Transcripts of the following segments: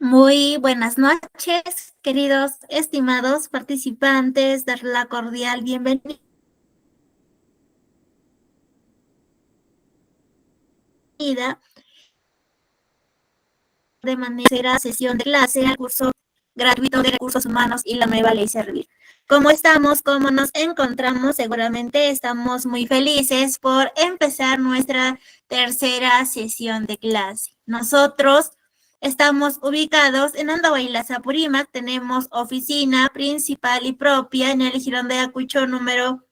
Muy buenas noches, queridos estimados participantes, dar la cordial bienvenida de manera sesión de clase al curso gratuito de recursos humanos y la nueva ley Servir. ¿Cómo estamos? ¿Cómo nos encontramos? Seguramente estamos muy felices por empezar nuestra tercera sesión de clase. Nosotros estamos ubicados en Andahuaylas, Apurímac. Tenemos oficina principal y propia en el Jirón de Acucho número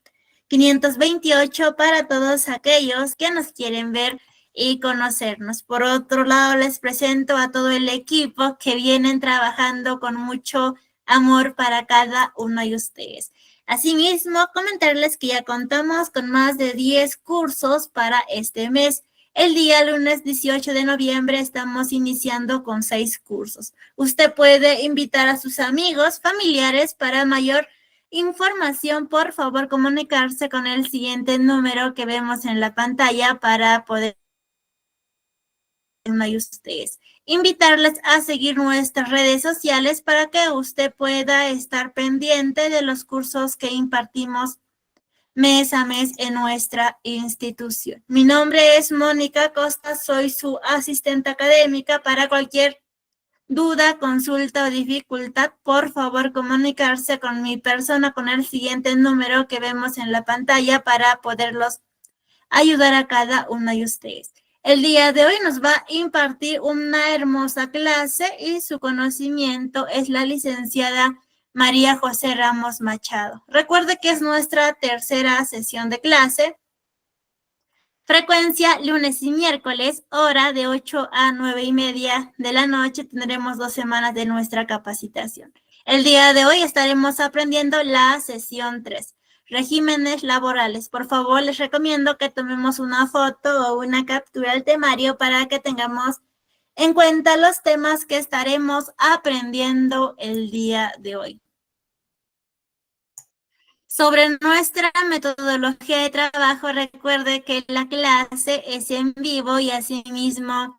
528 para todos aquellos que nos quieren ver y conocernos. Por otro lado, les presento a todo el equipo que vienen trabajando con mucho amor para cada uno de ustedes. Asimismo, comentarles que ya contamos con más de 10 cursos para este mes. El día lunes 18 de noviembre estamos iniciando con 6 cursos. Usted puede invitar a sus amigos, familiares para mayor información. Por favor, comunicarse con el siguiente número que vemos en la pantalla para poder ustedes. Invitarles a seguir nuestras redes sociales para que usted pueda estar pendiente de los cursos que impartimos mes a mes en nuestra institución. Mi nombre es Mónica Costa, soy su asistente académica. Para cualquier duda, consulta o dificultad, por favor comunicarse con mi persona con el siguiente número que vemos en la pantalla para poderlos ayudar a cada uno de ustedes. El día de hoy nos va a impartir una hermosa clase y su conocimiento es la licenciada María José Ramos Machado. Recuerde que es nuestra tercera sesión de clase. Frecuencia lunes y miércoles, hora de 8 a 9:30 de la noche. Tendremos 2 semanas de nuestra capacitación. El día de hoy estaremos aprendiendo la sesión 3. Regímenes laborales. Por favor, les recomiendo que tomemos una foto o una captura del temario para que tengamos en cuenta los temas que estaremos aprendiendo el día de hoy. Sobre nuestra metodología de trabajo, recuerde que la clase es en vivo y asimismo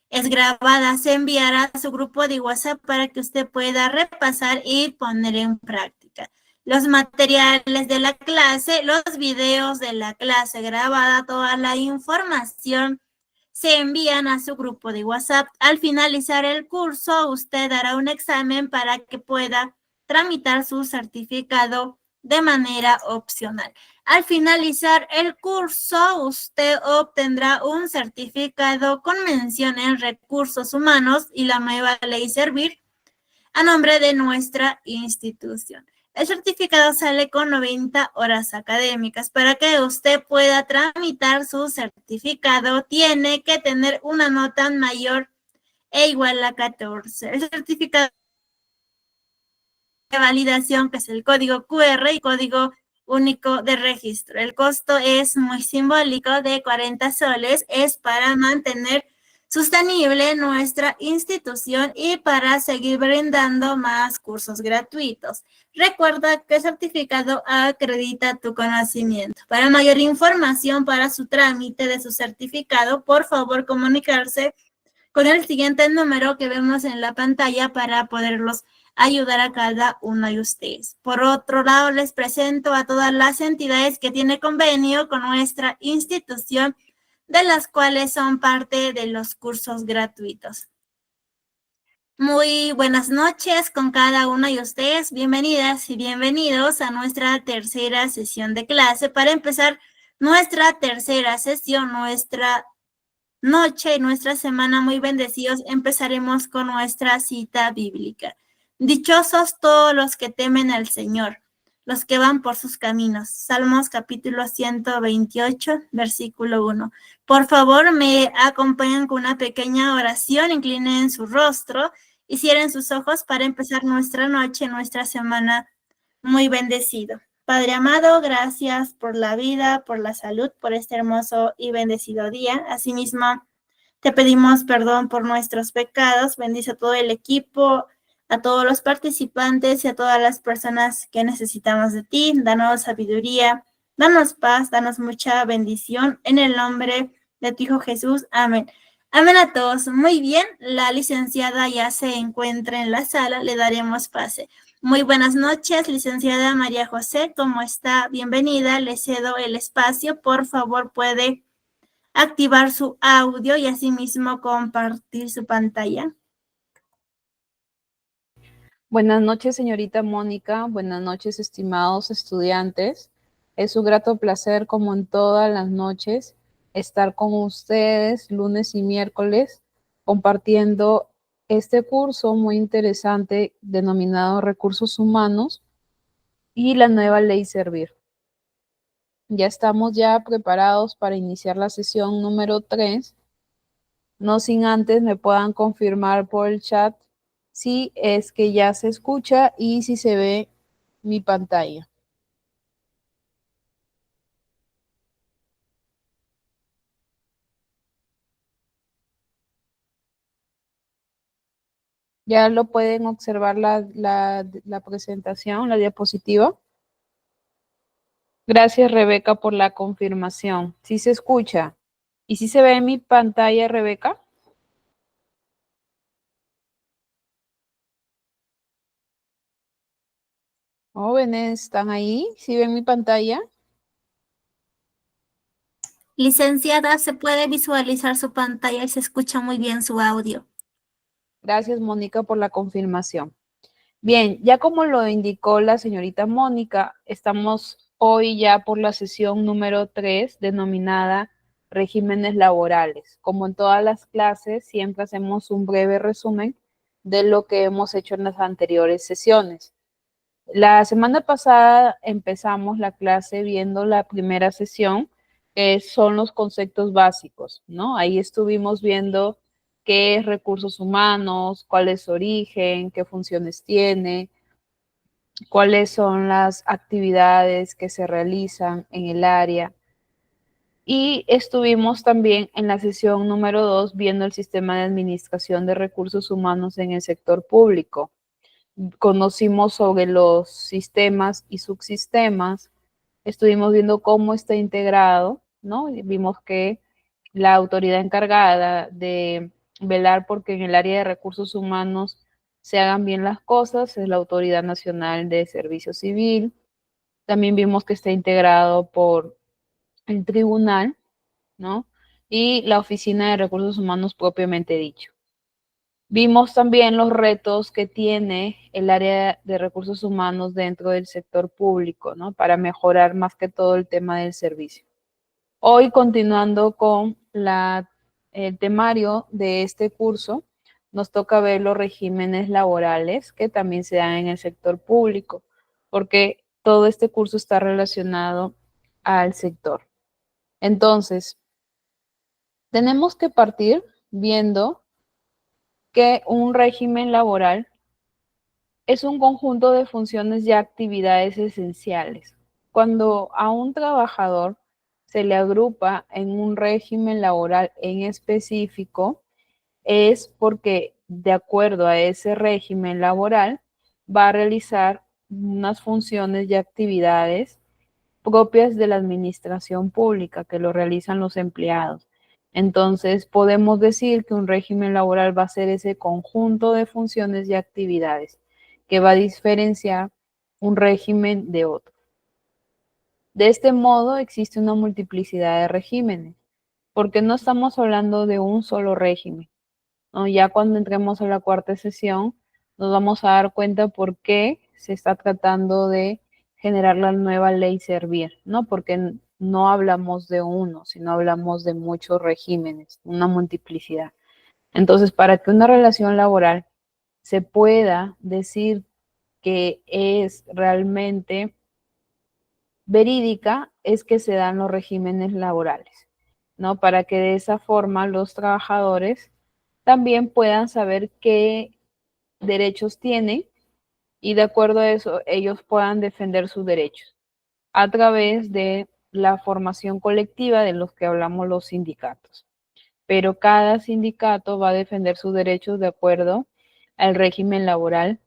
es grabada. Se enviará a su grupo de WhatsApp para que usted pueda repasar y poner en práctica. Los materiales de la clase, los videos de la clase grabada, toda la información se envían a su grupo de WhatsApp. Al finalizar el curso, usted hará un examen para que pueda tramitar su certificado de manera opcional. Al finalizar el curso, usted obtendrá un certificado con mención en recursos humanos y la nueva ley Servir a nombre de nuestra institución. El certificado sale con 90 horas académicas. Para que usted pueda tramitar su certificado, tiene que tener una nota mayor e igual a 14. El certificado de validación, que es el código QR y código único de registro. El costo es muy simbólico, de 40 soles, es para mantener sostenible nuestra institución y para seguir brindando más cursos gratuitos. Recuerda que el certificado acredita tu conocimiento. Para mayor información para su trámite de su certificado, por favor comunicarse con el siguiente número que vemos en la pantalla para poderlos ayudar a cada uno de ustedes. Por otro lado, les presento a todas las entidades que tienen convenio con nuestra institución, de las cuales son parte de los cursos gratuitos. Muy buenas noches con cada uno de ustedes. Bienvenidas y bienvenidos a nuestra tercera sesión de clase. Para empezar nuestra tercera sesión, nuestra noche y nuestra semana muy bendecidos, empezaremos con nuestra cita bíblica. Dichosos todos los que temen al Señor, los que van por sus caminos. Salmos capítulo 128, versículo 1. Por favor, me acompañan con una pequeña oración, inclinen su rostro y cierren sus ojos para empezar nuestra noche, nuestra semana muy bendecido. Padre amado, gracias por la vida, por la salud, por este hermoso y bendecido día. Asimismo, te pedimos perdón por nuestros pecados. Bendice a todo el equipo, a todos los participantes y a todas las personas que necesitamos de ti. Danos sabiduría, danos paz, danos mucha bendición. En el nombre de tu Hijo Jesús. Amén. Amén a todos. Muy bien, la licenciada ya se encuentra en la sala, le daremos pase. Muy buenas noches, licenciada María José, ¿cómo está? Bienvenida, le cedo el espacio. Por favor, puede activar su audio y asimismo compartir su pantalla. Buenas noches, señorita Mónica. Buenas noches, estimados estudiantes. Es un grato placer, como en todas las noches, estar con ustedes lunes y miércoles compartiendo este curso muy interesante denominado Recursos Humanos y la nueva ley Servir. Ya estamos preparados para iniciar la sesión número 3. No sin antes me puedan confirmar por el chat si es que ya se escucha y si se ve mi pantalla. Ya lo pueden observar la presentación, la diapositiva. Gracias, Rebeca, por la confirmación. ¿Sí se escucha? ¿Y si se ve en mi pantalla, Rebeca? Jóvenes, ¿están ahí? ¿Sí ven mi pantalla? Licenciada, se puede visualizar su pantalla y se escucha muy bien su audio. Gracias, Mónica, por la confirmación. Bien, ya como lo indicó la señorita Mónica, estamos hoy ya por la sesión número 3, denominada regímenes laborales. Como en todas las clases, siempre hacemos un breve resumen de lo que hemos hecho en las anteriores sesiones. La semana pasada empezamos la clase viendo la primera sesión, que son los conceptos básicos, ¿no? Ahí estuvimos viendo qué es recursos humanos, cuál es su origen, qué funciones tiene, cuáles son las actividades que se realizan en el área. Y estuvimos también en la sesión número 2 viendo el sistema de administración de recursos humanos en el sector público. Conocimos sobre los sistemas y subsistemas, estuvimos viendo cómo está integrado, ¿no? Y vimos que la autoridad encargada de velar porque en el área de recursos humanos se hagan bien las cosas es la Autoridad Nacional de Servicio Civil. También vimos que está integrado por el tribunal, ¿no? Y la Oficina de Recursos Humanos propiamente dicho. Vimos también los retos que tiene el área de recursos humanos dentro del sector público, ¿no? Para mejorar más que todo el tema del servicio. Hoy, continuando con el temario de este curso, nos toca ver los regímenes laborales que también se dan en el sector público, porque todo este curso está relacionado al sector. Entonces, tenemos que partir viendo que un régimen laboral es un conjunto de funciones y actividades esenciales. Cuando a un trabajador se le agrupa en un régimen laboral en específico, es porque de acuerdo a ese régimen laboral va a realizar unas funciones y actividades propias de la administración pública que lo realizan los empleados. Entonces, podemos decir que un régimen laboral va a ser ese conjunto de funciones y actividades que va a diferenciar un régimen de otro. De este modo, existe una multiplicidad de regímenes, porque no estamos hablando de un solo régimen, ¿no? Ya cuando entremos a la cuarta sesión, nos vamos a dar cuenta por qué se está tratando de generar la nueva ley Servir, ¿no? Porque no hablamos de uno, sino hablamos de muchos regímenes, una multiplicidad. Entonces, para que una relación laboral se pueda decir que es realmente verídica, es que se dan los regímenes laborales, ¿no? Para que de esa forma los trabajadores también puedan saber qué derechos tienen y de acuerdo a eso ellos puedan defender sus derechos a través de la formación colectiva de los que hablamos los sindicatos. Pero cada sindicato va a defender sus derechos de acuerdo al régimen laboral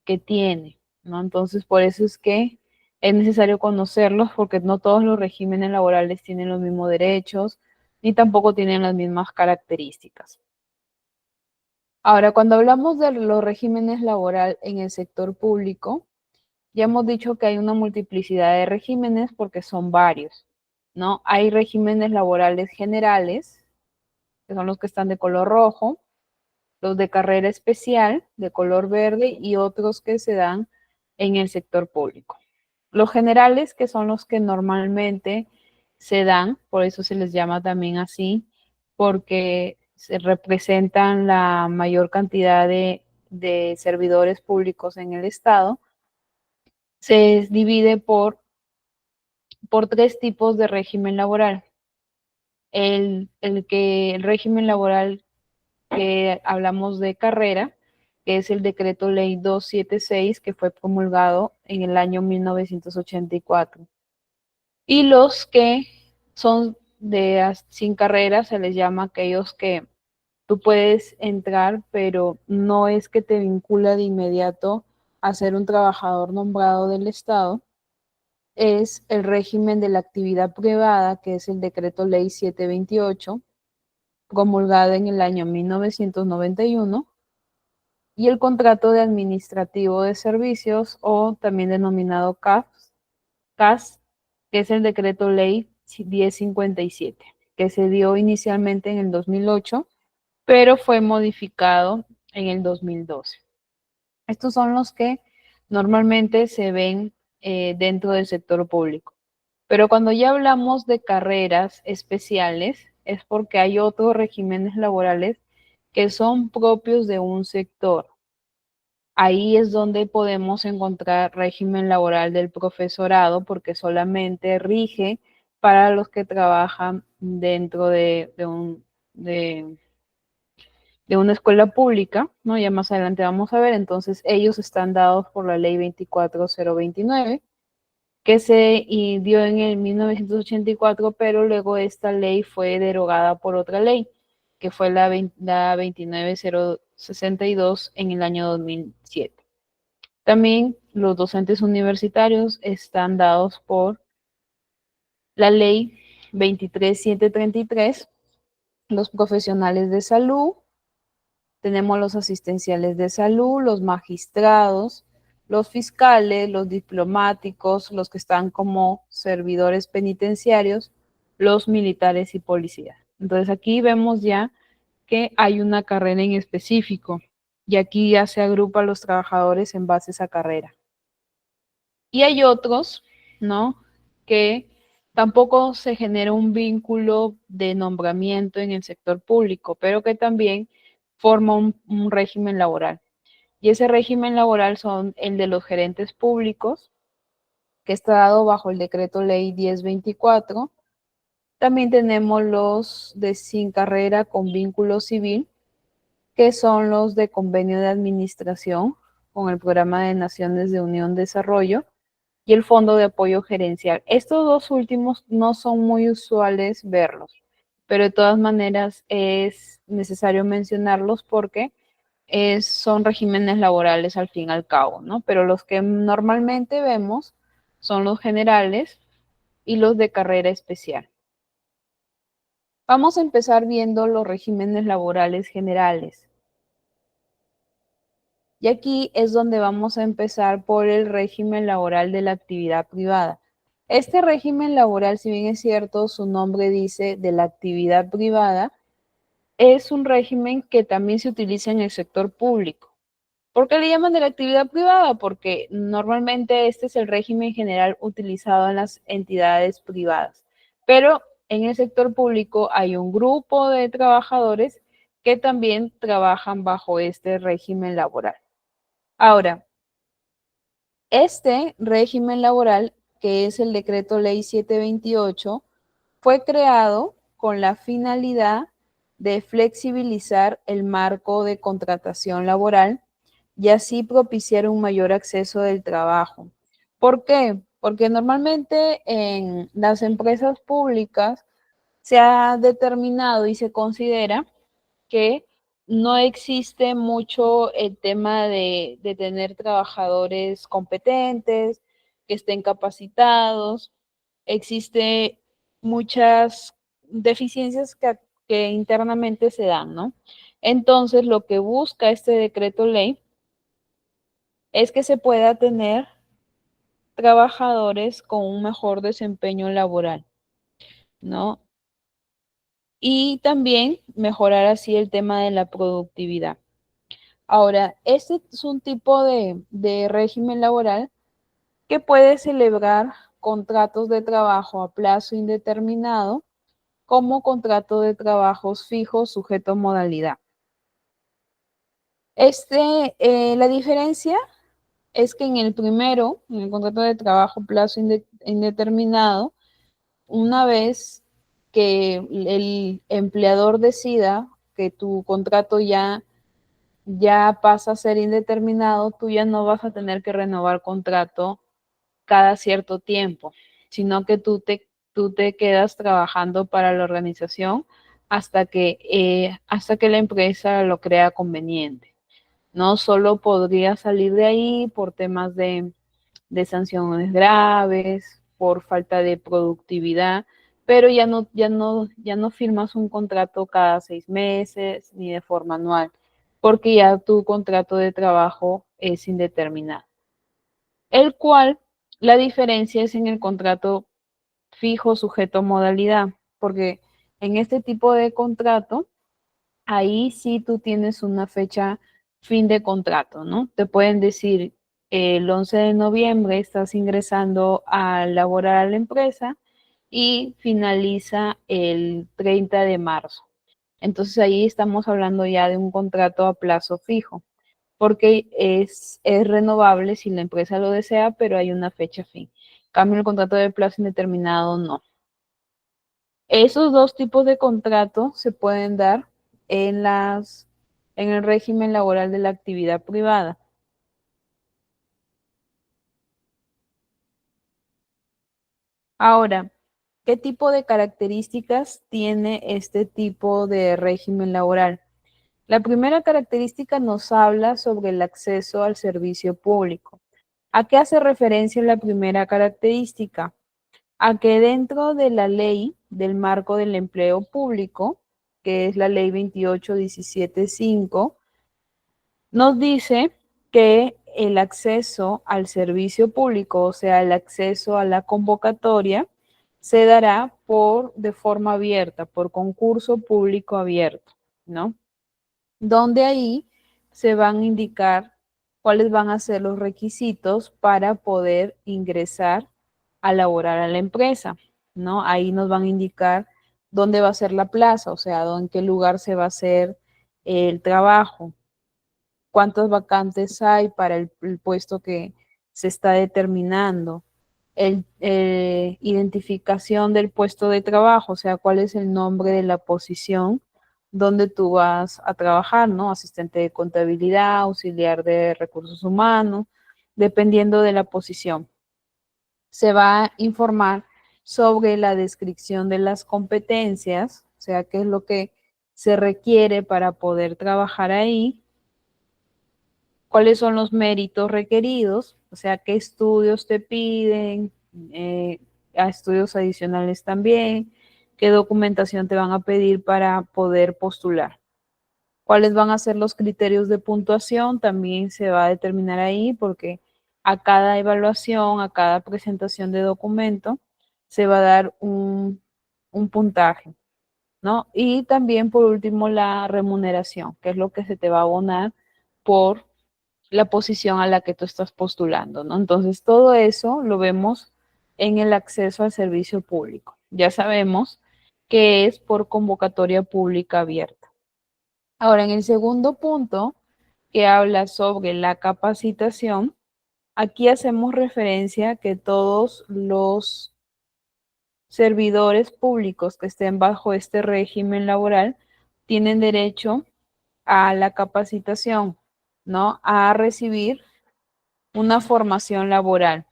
que tiene, ¿no? Entonces, por eso es que es necesario conocerlos porque no todos los regímenes laborales tienen los mismos derechos, ni tampoco tienen las mismas características. Ahora, cuando hablamos de los regímenes laborales en el sector público, ya hemos dicho que hay una multiplicidad de regímenes porque son varios, ¿no? Hay regímenes laborales generales, que son los que están de color rojo, los de carrera especial de color verde y otros que se dan en el sector público. Los generales, que son los que normalmente se dan, por eso se les llama también así, porque se representan la mayor cantidad de servidores públicos en el Estado, se divide por tres tipos de régimen laboral. El régimen laboral que hablamos de carrera, que es el decreto ley 276, que fue promulgado en el año 1984. Y los que son sin carrera, se les llama aquellos que tú puedes entrar, pero no es que te vincula de inmediato a ser un trabajador nombrado del Estado. Es el régimen de la actividad privada, que es el decreto ley 728, promulgado en el año 1991, y el contrato de administrativo de servicios, o también denominado CAS, que es el decreto ley 1057, que se dio inicialmente en el 2008, pero fue modificado en el 2012. Estos son los que normalmente se ven dentro del sector público. Pero cuando ya hablamos de carreras especiales, es porque hay otros regímenes laborales que son propios de un sector. Ahí es donde podemos encontrar régimen laboral del profesorado, porque solamente rige para los que trabajan dentro de una escuela pública, ¿no? Ya más adelante vamos a ver. Entonces ellos están dados por la ley 24029, que se dio en el 1984, pero luego esta ley fue derogada por otra ley, que fue la 29062 en el año 2007. También los docentes universitarios están dados por la ley 23733, los profesionales de salud, tenemos los asistenciales de salud, los magistrados, los fiscales, los diplomáticos, los que están como servidores penitenciarios, los militares y policías. Entonces aquí vemos ya que hay una carrera en específico y aquí ya se agrupan los trabajadores en base a esa carrera. Y hay otros, ¿no? Que tampoco se genera un vínculo de nombramiento en el sector público, pero que también forma un régimen laboral. Y ese régimen laboral son el de los gerentes públicos, que está dado bajo el decreto ley 1024. También tenemos los de sin carrera con vínculo civil, que son los de convenio de administración con el Programa de Naciones de Unión Desarrollo y el Fondo de Apoyo Gerencial. Estos dos últimos no son muy usuales verlos, pero de todas maneras es necesario mencionarlos porque son regímenes laborales al fin y al cabo, ¿no? Pero los que normalmente vemos son los generales y los de carrera especial. Vamos a empezar viendo los regímenes laborales generales. Y aquí es donde vamos a empezar por el régimen laboral de la actividad privada. Este régimen laboral, si bien es cierto, su nombre dice de la actividad privada, es un régimen que también se utiliza en el sector público. ¿Por qué le llaman de la actividad privada? Porque normalmente este es el régimen general utilizado en las entidades privadas. Pero en el sector público hay un grupo de trabajadores que también trabajan bajo este régimen laboral. Ahora, este régimen laboral, que es el decreto ley 728, fue creado con la finalidad de flexibilizar el marco de contratación laboral y así propiciar un mayor acceso del trabajo. ¿Por qué? Porque normalmente en las empresas públicas se ha determinado y se considera que no existe mucho el tema de tener trabajadores competentes, que estén capacitados. Existe muchas deficiencias que internamente se dan, ¿no? Entonces, lo que busca este decreto ley es que se pueda tener trabajadores con un mejor desempeño laboral, ¿no? Y también mejorar así el tema de la productividad. Ahora, este es un tipo de régimen laboral que puede celebrar contratos de trabajo a plazo indeterminado como contrato de trabajos fijos sujeto a modalidad. La diferencia es que en el primero, en el contrato de trabajo a plazo indeterminado, una vez que el empleador decida que tu contrato ya pasa a ser indeterminado, tú ya no vas a tener que renovar contrato cada cierto tiempo, sino que tú te quedas trabajando para la organización hasta que la empresa lo crea conveniente. No solo podría salir de ahí por temas de sanciones graves, por falta de productividad, pero ya no firmas un contrato cada 6 meses ni de forma anual, porque ya tu contrato de trabajo es indeterminado. El cual, la diferencia es en el contrato fijo sujeto a modalidad, porque en este tipo de contrato, ahí sí tú tienes una fecha fin de contrato, ¿no? Te pueden decir, el 11 de noviembre estás ingresando a laborar a la empresa y finaliza el 30 de marzo. Entonces ahí estamos hablando ya de un contrato a plazo fijo, porque es renovable si la empresa lo desea, pero hay una fecha fin. En cambio, el contrato de plazo indeterminado no. Esos dos tipos de contratos se pueden dar en el régimen laboral de la actividad privada. Ahora, ¿qué tipo de características tiene este tipo de régimen laboral? La primera característica nos habla sobre el acceso al servicio público. ¿A qué hace referencia la primera característica? A que dentro de la ley del marco del empleo público, que es la ley 28.17.5, nos dice que el acceso al servicio público, o sea, el acceso a la convocatoria, se dará de forma abierta, por concurso público abierto, ¿no? Donde ahí se van a indicar cuáles van a ser los requisitos para poder ingresar a laborar a la empresa, ¿no? Ahí nos van a indicar dónde va a ser la plaza, o sea, en qué lugar se va a hacer el trabajo, cuántas vacantes hay para el puesto que se está determinando, identificación del puesto de trabajo, o sea, cuál es el nombre de la posición donde tú vas a trabajar, ¿no? Asistente de contabilidad, auxiliar de recursos humanos, dependiendo de la posición. Se va a informar sobre la descripción de las competencias, o sea, qué es lo que se requiere para poder trabajar ahí, cuáles son los méritos requeridos, o sea, qué estudios te piden, a estudios adicionales también, qué documentación te van a pedir para poder postular. ¿Cuáles van a ser los criterios de puntuación? También se va a determinar ahí porque a cada evaluación, a cada presentación de documento, se va a dar un puntaje, ¿no? Y también, por último, la remuneración, que es lo que se te va a abonar por la posición a la que tú estás postulando, ¿no? Entonces, todo eso lo vemos en el acceso al servicio público. Ya sabemos que es por convocatoria pública abierta. Ahora, en el segundo punto, que habla sobre la capacitación, aquí hacemos referencia a que todos los servidores públicos que estén bajo este régimen laboral tienen derecho a la capacitación, ¿no? A recibir una formación laboral,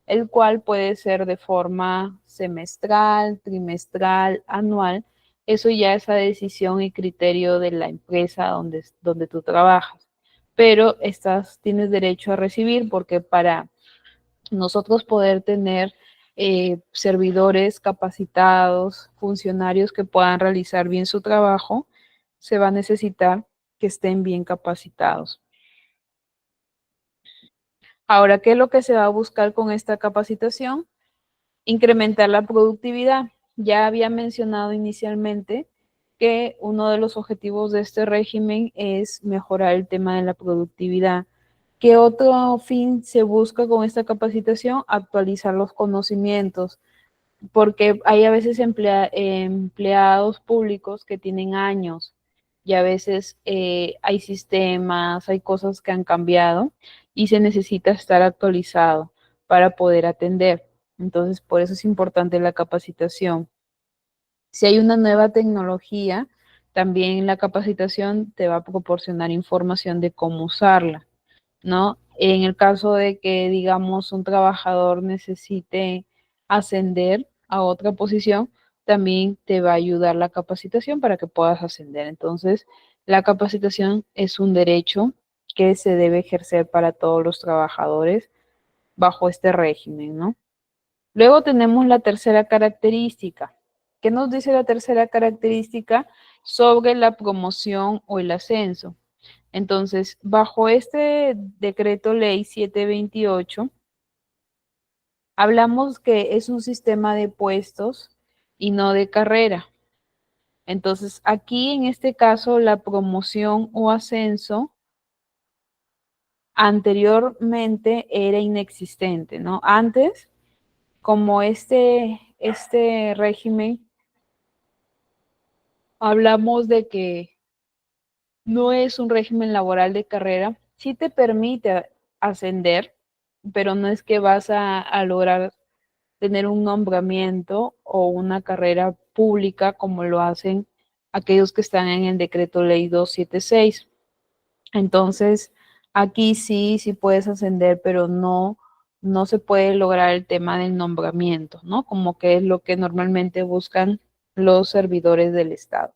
el cual puede ser de forma semestral, trimestral, anual. Eso ya es a decisión y criterio de la empresa donde tú trabajas. Pero tienes derecho a recibir porque para nosotros poder tener servidores capacitados, funcionarios que puedan realizar bien su trabajo, se va a necesitar que estén bien capacitados. Ahora, ¿qué es lo que se va a buscar con esta capacitación? Incrementar la productividad. Ya había mencionado inicialmente que uno de los objetivos de este régimen es mejorar el tema de la productividad. ¿Qué otro fin se busca con esta capacitación? Actualizar los conocimientos, porque hay a veces empleados públicos que tienen años y a veces hay sistemas, hay cosas que han cambiado y se necesita estar actualizado para poder atender. Entonces, por eso es importante la capacitación. Si hay una nueva tecnología, también la capacitación te va a proporcionar información de cómo usarla, ¿no? En el caso de que, digamos, un trabajador necesite ascender a otra posición, también te va a ayudar la capacitación para que puedas ascender. Entonces, la capacitación es un derecho que se debe ejercer para todos los trabajadores bajo este régimen, ¿no? Luego tenemos la tercera característica. ¿Qué nos dice la tercera característica sobre la promoción o el ascenso? Entonces, bajo este decreto ley 728, hablamos que es un sistema de puestos y no de carrera. Entonces, aquí en este caso, la promoción o ascenso anteriormente era inexistente, ¿no? Antes, como este régimen, hablamos de que no es un régimen laboral de carrera, sí te permite ascender, pero no es que vas a lograr tener un nombramiento o una carrera pública como lo hacen aquellos que están en el decreto ley 276. Entonces, aquí sí puedes ascender, pero no se puede lograr el tema del nombramiento, ¿no? Como que es lo que normalmente buscan los servidores del Estado.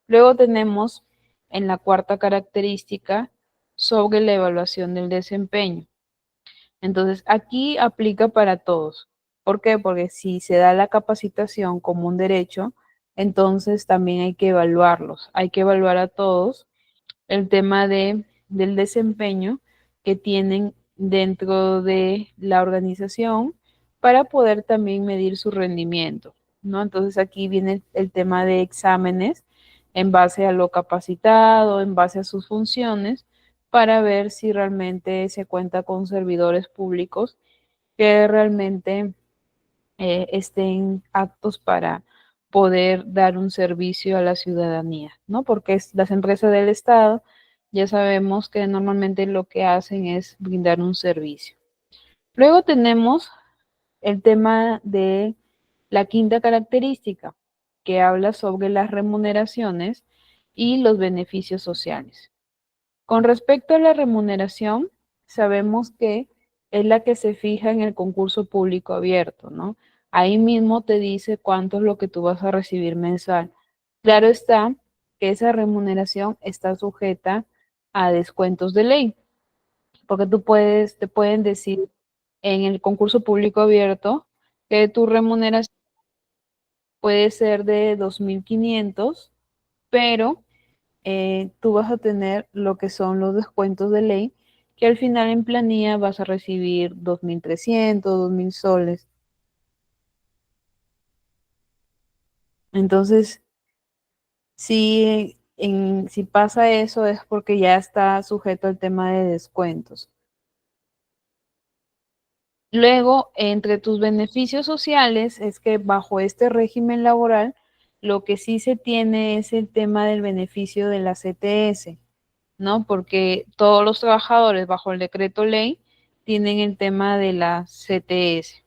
Luego tenemos en la cuarta característica sobre la evaluación del desempeño. Entonces, aquí aplica para todos. ¿Por qué? Porque si se da la capacitación como un derecho, entonces también hay que evaluarlos. Hay que evaluar a todos el tema del desempeño que tienen dentro de la organización para poder también medir su rendimiento, ¿no? Entonces aquí viene el tema de exámenes en base a lo capacitado, en base a sus funciones, para ver si realmente se cuenta con servidores públicos que realmente estén aptos para poder dar un servicio a la ciudadanía, ¿no? Porque las empresas del Estado ya sabemos que normalmente lo que hacen es brindar un servicio. Luego tenemos el tema de la quinta característica, que habla sobre las remuneraciones y los beneficios sociales. Con respecto a la remuneración, sabemos que es la que se fija en el concurso público abierto, ¿no? Ahí mismo te dice cuánto es lo que tú vas a recibir mensual. Claro está que esa remuneración está sujeta a descuentos de ley, porque te pueden decir en el concurso público abierto que tu remuneración puede ser de 2.500, pero tú vas a tener lo que son los descuentos de ley, que al final en planilla vas a recibir 2.300, 2.000 soles. Entonces, si pasa eso es porque ya está sujeto al tema de descuentos. Luego, entre tus beneficios sociales es que bajo este régimen laboral, lo que sí se tiene es el tema del beneficio de la CTS, ¿no? Porque todos los trabajadores bajo el decreto ley tienen el tema de la CTS.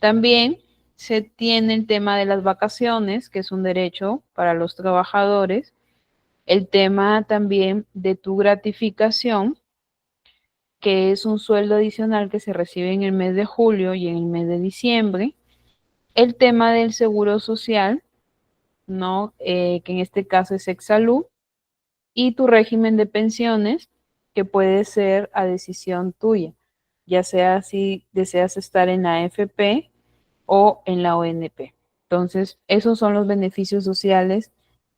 También se tiene el tema de las vacaciones, que es un derecho para los trabajadores. El tema también de tu gratificación, que es un sueldo adicional que se recibe en el mes de julio y en el mes de diciembre. El tema del seguro social, ¿no? Que en este caso es Exsalud. Y tu régimen de pensiones, que puede ser a decisión tuya, ya sea si deseas estar en la AFP o en la ONP. Entonces, esos son los beneficios sociales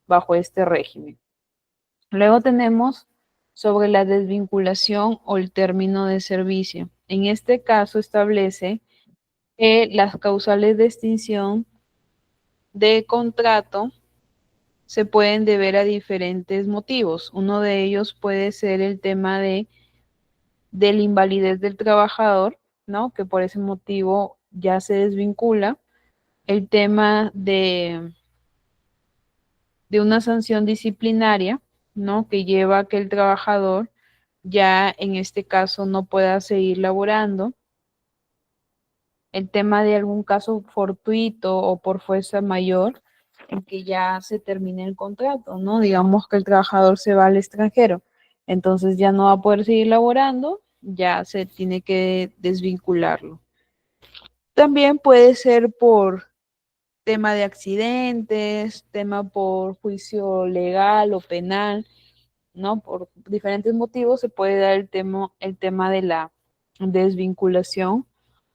bajo este régimen. Luego tenemos sobre la desvinculación o el término de servicio. En este caso establece que las causales de extinción de contrato se pueden deber a diferentes motivos. Uno de ellos puede ser el tema de la invalidez del trabajador, ¿no? Que por ese motivo ya se desvincula. El tema de una sanción disciplinaria, ¿no? Que lleva a que el trabajador ya en este caso no pueda seguir laborando. El tema de algún caso fortuito o por fuerza mayor en que ya se termine el contrato, ¿no? Digamos que el trabajador se va al extranjero, entonces ya no va a poder seguir laborando, ya se tiene que desvincularlo. También puede ser por tema de accidentes, tema por juicio legal o penal, ¿no? Por diferentes motivos se puede dar el tema de la desvinculación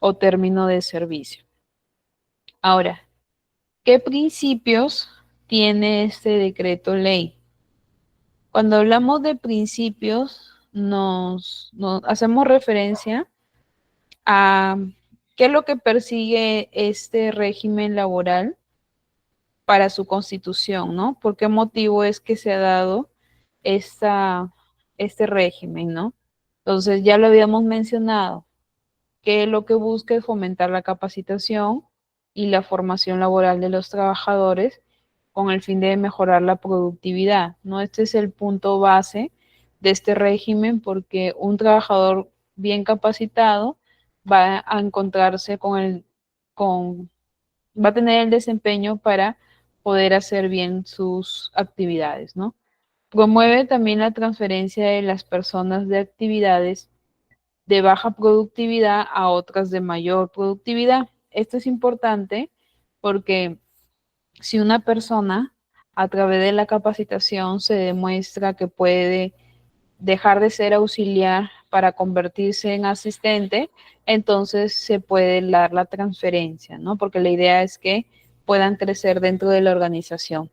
o término de servicio. Ahora, ¿qué principios tiene este decreto ley? Cuando hablamos de principios, nos hacemos referencia a qué es lo que persigue este régimen laboral para su constitución, ¿no? ¿Por qué motivo es que se ha dado este régimen, ¿no? Entonces, ya lo habíamos mencionado, que lo que busca es fomentar la capacitación y la formación laboral de los trabajadores con el fin de mejorar la productividad, ¿no? Este es el punto base de este régimen porque un trabajador bien capacitado va a encontrarse va a tener el desempeño para poder hacer bien sus actividades, ¿no? Promueve también la transferencia de las personas de actividades de baja productividad a otras de mayor productividad. Esto es importante porque si una persona a través de la capacitación se demuestra que puede dejar de ser auxiliar para convertirse en asistente, entonces se puede dar la transferencia, ¿no? Porque la idea es que puedan crecer dentro de la organización.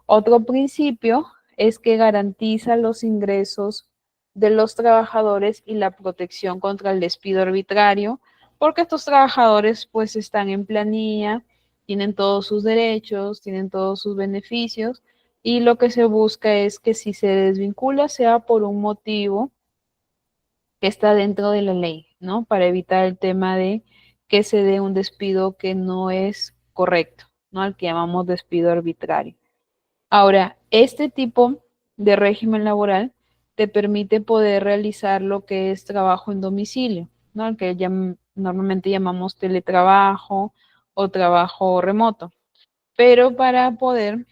Otro principio es que garantiza los ingresos de los trabajadores y la protección contra el despido arbitrario, porque estos trabajadores pues están en planilla, tienen todos sus derechos, tienen todos sus beneficios y lo que se busca es que si se desvincula sea por un motivo que está dentro de la ley, ¿no? Para evitar el tema de que se dé un despido que no es correcto, ¿no? Al que llamamos despido arbitrario. Ahora, este tipo de régimen laboral te permite poder realizar lo que es trabajo en domicilio, ¿no? El que normalmente llamamos teletrabajo o trabajo remoto. Pero para poder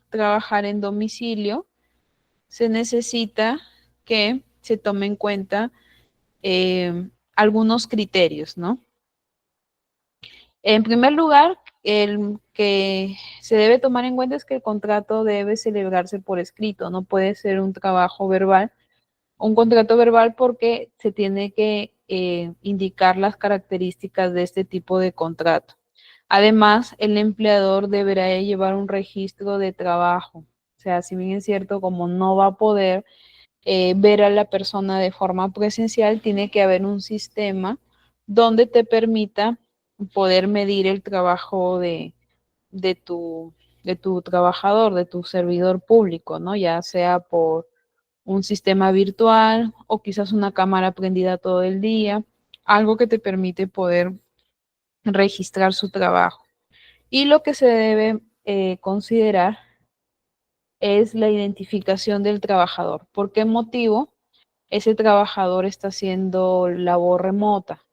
trabajar en domicilio se necesita que se tome en cuenta algunos criterios, ¿no? En primer lugar, el que se debe tomar en cuenta es que el contrato debe celebrarse por escrito, no puede ser un trabajo verbal, un contrato verbal porque se tiene que indicar las características de este tipo de contrato. Además, el empleador deberá llevar un registro de trabajo. O sea, si bien es cierto, como no va a poder ver a la persona de forma presencial, tiene que haber un sistema donde te permita poder medir el trabajo de tu, de tu trabajador, de tu servidor público, ¿no? Ya sea por un sistema virtual o quizás una cámara prendida todo el día, algo que te permite poder registrar su trabajo. Y lo que se debe considerar es la identificación del trabajador. ¿Por qué motivo ese trabajador está haciendo labor remota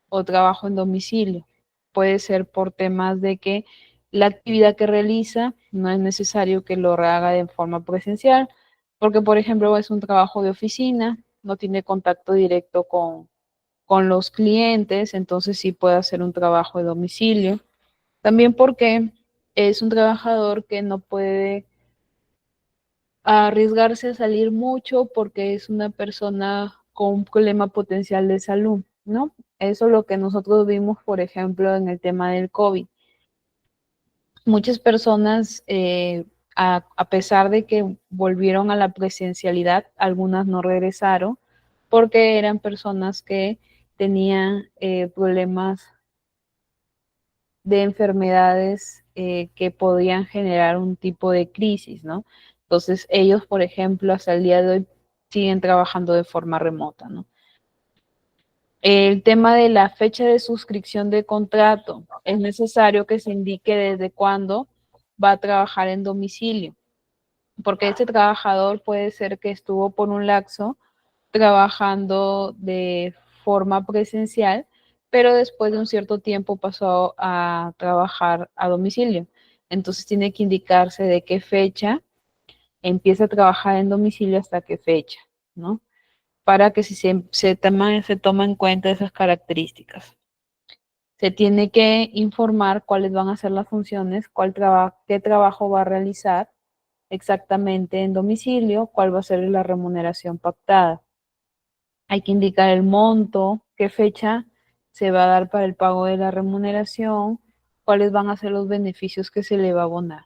o trabajo en domicilio? Puede ser por temas de que la actividad que realiza no es necesario que lo haga de forma presencial, porque por ejemplo es un trabajo de oficina, no tiene contacto directo con los clientes, entonces sí puede hacer un trabajo de domicilio. También porque es un trabajador que no puede arriesgarse a salir mucho porque es una persona con un problema potencial de salud, ¿no? Eso es lo que nosotros vimos, por ejemplo, en el tema del COVID. Muchas personas, a pesar de que volvieron a la presencialidad, algunas no regresaron porque eran personas que tenían problemas de enfermedades que podían generar un tipo de crisis, ¿no? Entonces ellos, por ejemplo, hasta el día de hoy siguen trabajando de forma remota, ¿no? El tema de la fecha de suscripción de contrato, es necesario que se indique desde cuándo va a trabajar en domicilio, porque este trabajador puede ser que estuvo por un lapso trabajando de forma presencial, pero después de un cierto tiempo pasó a trabajar a domicilio. Entonces tiene que indicarse de qué fecha empieza a trabajar en domicilio hasta qué fecha, ¿no? Para que si se toma en cuenta esas características. Se tiene que informar cuáles van a ser las funciones, qué trabajo va a realizar exactamente en domicilio, cuál va a ser la remuneración pactada. Hay que indicar el monto, qué fecha se va a dar para el pago de la remuneración, cuáles van a ser los beneficios que se le va a abonar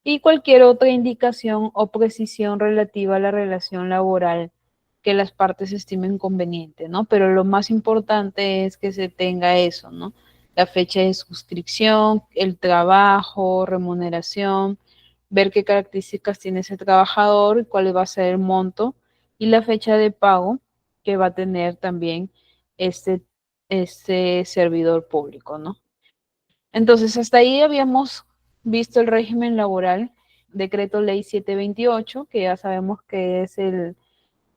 y cualquier otra indicación o precisión relativa a la relación laboral que las partes estimen conveniente, ¿no? Pero lo más importante es que se tenga eso, ¿no? La fecha de suscripción, el trabajo, remuneración, ver qué características tiene ese trabajador y cuál va a ser el monto y la fecha de pago que va a tener también este, este servidor público, ¿no? Entonces, hasta ahí habíamos visto el régimen laboral, decreto ley 728, que ya sabemos que es el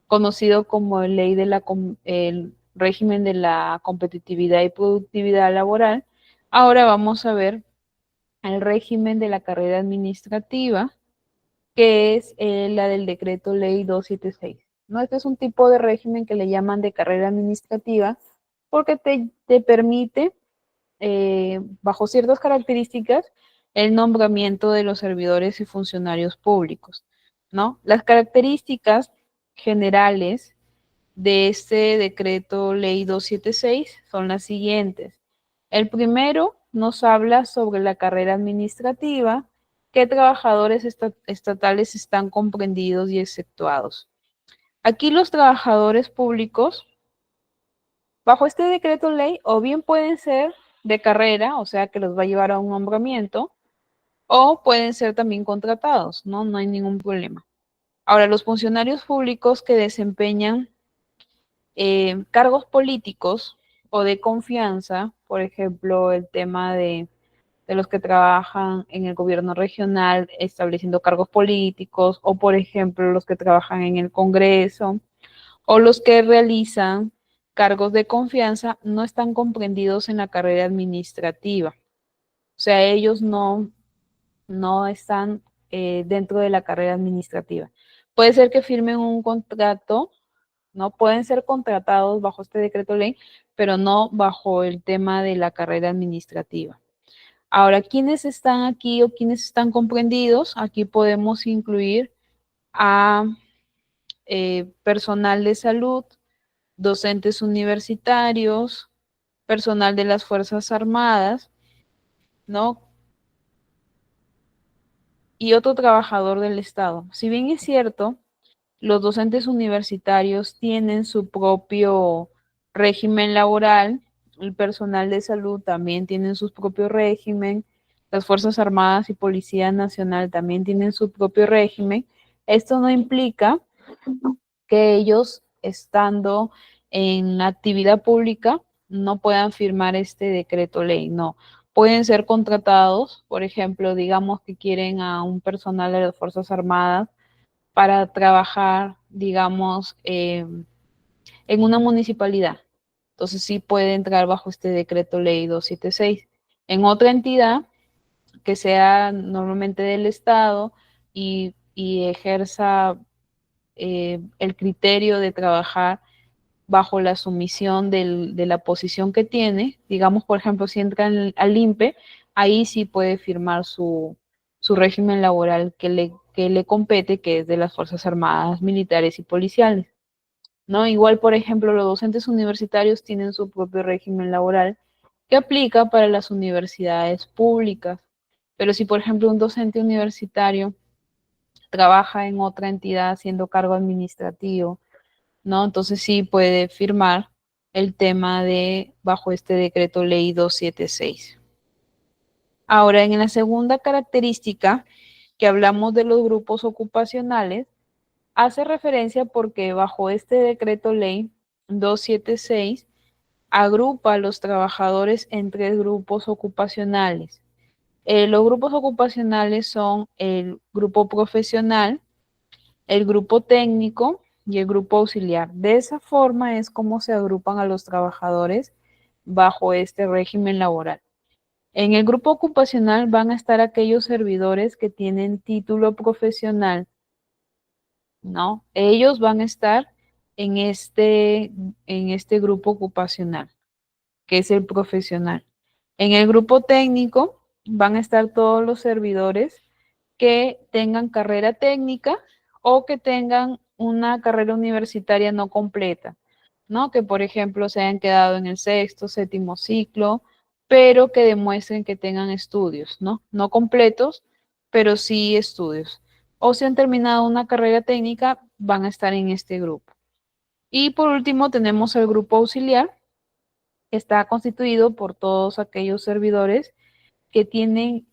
conocido como ley de el régimen de la competitividad y productividad laboral. Ahora vamos a ver el régimen de la carrera administrativa, que es la del decreto ley 276. ¿No? Este es un tipo de régimen que le llaman de carrera administrativa porque te permite, bajo ciertas características, el nombramiento de los servidores y funcionarios públicos, ¿no? Las características generales de este decreto ley 276 son las siguientes. El primero nos habla sobre la carrera administrativa, qué trabajadores estatales están comprendidos y exceptuados. Aquí los trabajadores públicos, bajo este decreto ley, o bien pueden ser de carrera, o sea que los va a llevar a un nombramiento, o pueden ser también contratados, ¿no? No hay ningún problema. Ahora, los funcionarios públicos que desempeñan cargos políticos o de confianza, por ejemplo, el tema de los que trabajan en el gobierno regional estableciendo cargos políticos, o por ejemplo los que trabajan en el Congreso, o los que realizan cargos de confianza, no están comprendidos en la carrera administrativa. O sea, ellos no están dentro de la carrera administrativa. Puede ser que firmen un contrato, no pueden ser contratados bajo este decreto ley, pero no bajo el tema de la carrera administrativa. Ahora, ¿quiénes están aquí o quiénes están comprendidos? Aquí podemos incluir a personal de salud, docentes universitarios, personal de las Fuerzas Armadas, ¿no? Y otro trabajador del Estado. Si bien es cierto, los docentes universitarios tienen su propio régimen laboral, el personal de salud también tienen su propio régimen, las Fuerzas Armadas y Policía Nacional también tienen su propio régimen. Esto no implica que ellos, estando en la actividad pública, no puedan firmar este decreto ley, no. Pueden ser contratados, por ejemplo, digamos que quieren a un personal de las Fuerzas Armadas para trabajar, digamos, en una municipalidad. Entonces sí puede entrar bajo este decreto ley 276. En otra entidad que sea normalmente del Estado y ejerza el criterio de trabajar bajo la sumisión de la posición que tiene, digamos, por ejemplo, si entra al INPE, ahí sí puede firmar su régimen laboral que le compete, que es de las Fuerzas Armadas, militares y policiales. ¿no? Igual, por ejemplo, los docentes universitarios tienen su propio régimen laboral que aplica para las universidades públicas. Pero si, por ejemplo, un docente universitario trabaja en otra entidad haciendo cargo administrativo, ¿no? Entonces sí puede firmar el tema de bajo este decreto ley 276. Ahora, en la segunda característica que hablamos de los grupos ocupacionales, hace referencia porque bajo este decreto ley 276 agrupa a los trabajadores en tres grupos ocupacionales. Los grupos ocupacionales son el grupo profesional, el grupo técnico y el grupo auxiliar. De esa forma es como se agrupan a los trabajadores bajo este régimen laboral. En el grupo ocupacional van a estar aquellos servidores que tienen título profesional, ¿no? Ellos van a estar en este grupo ocupacional, que es el profesional. En el grupo técnico van a estar todos los servidores que tengan carrera técnica o que tengan una carrera universitaria no completa, ¿no? Que por ejemplo se hayan quedado en el sexto, séptimo ciclo, pero que demuestren que tengan estudios, ¿no? No completos, pero sí estudios. O si han terminado una carrera técnica, van a estar en este grupo. Y por último tenemos el grupo auxiliar, que está constituido por todos aquellos servidores que tienen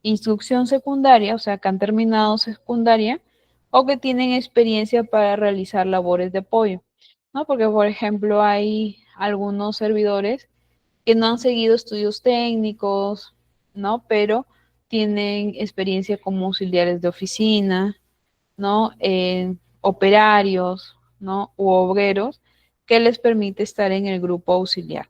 instrucción secundaria, o sea, que han terminado secundaria o que tienen experiencia para realizar labores de apoyo, ¿no? Porque, por ejemplo, hay algunos servidores que no han seguido estudios técnicos, ¿no? Pero tienen experiencia como auxiliares de oficina, ¿no? Operarios, ¿no? U obreros que les permite estar en el grupo auxiliar.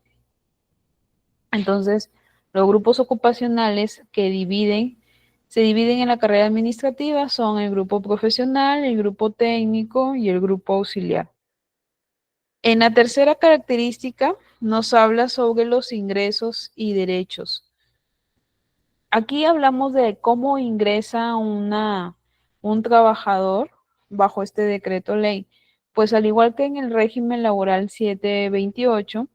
Entonces, los grupos ocupacionales se dividen en la carrera administrativa, son el grupo profesional, el grupo técnico y el grupo auxiliar. En la tercera característica nos habla sobre los ingresos y derechos. Aquí hablamos de cómo ingresa un trabajador bajo este decreto ley. Pues al igual que en el régimen laboral 728,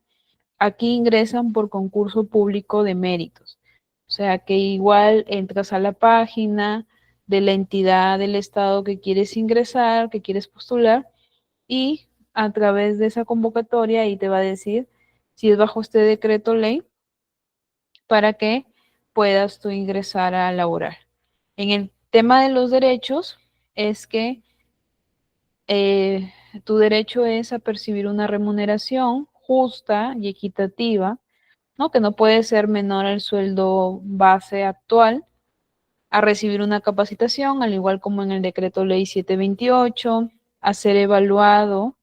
aquí ingresan por concurso público de méritos. O sea que igual entras a la página de la entidad del estado que quieres ingresar, que quieres postular, y a través de esa convocatoria ahí te va a decir si es bajo este decreto ley para que puedas tú ingresar a laborar. En el tema de los derechos es que tu derecho es a percibir una remuneración justa y equitativa, ¿no? Que no puede ser menor al sueldo base actual, a recibir una capacitación, al igual como en el decreto ley 728, a ser evaluado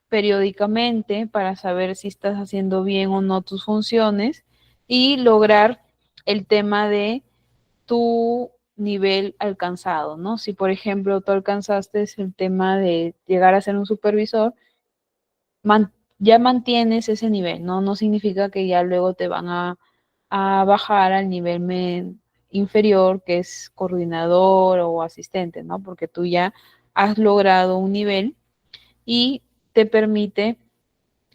periódicamente para saber si estás haciendo bien o no tus funciones y lograr el tema de tu nivel alcanzado, ¿no? Si, por ejemplo, tú alcanzaste el tema de llegar a ser un supervisor, ya mantienes ese nivel, ¿no? No significa que ya luego te van a bajar al nivel inferior, que es coordinador o asistente, ¿no? Porque tú ya has logrado un nivel y te permite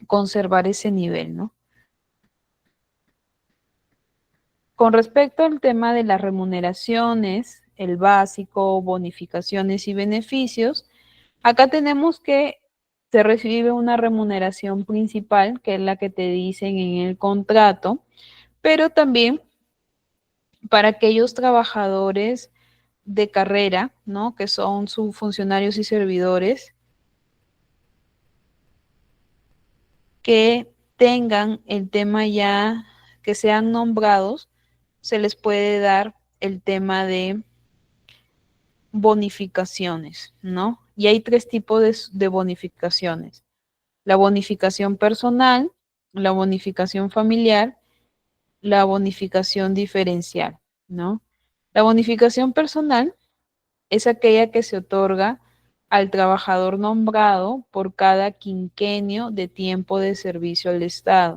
conservar ese nivel, ¿no? Con respecto al tema de las remuneraciones, el básico, bonificaciones y beneficios, acá tenemos que se recibe una remuneración principal, que es la que te dicen en el contrato, pero también para aquellos trabajadores de carrera, ¿no? Que son sus funcionarios y servidores que tengan el tema ya, que sean nombrados, se les puede dar el tema de bonificaciones, ¿no? Y hay tres tipos de bonificaciones. La bonificación personal, la bonificación familiar, la bonificación diferencial, ¿no? La bonificación personal es aquella que se otorga al trabajador nombrado por cada quinquenio de tiempo de servicio al Estado.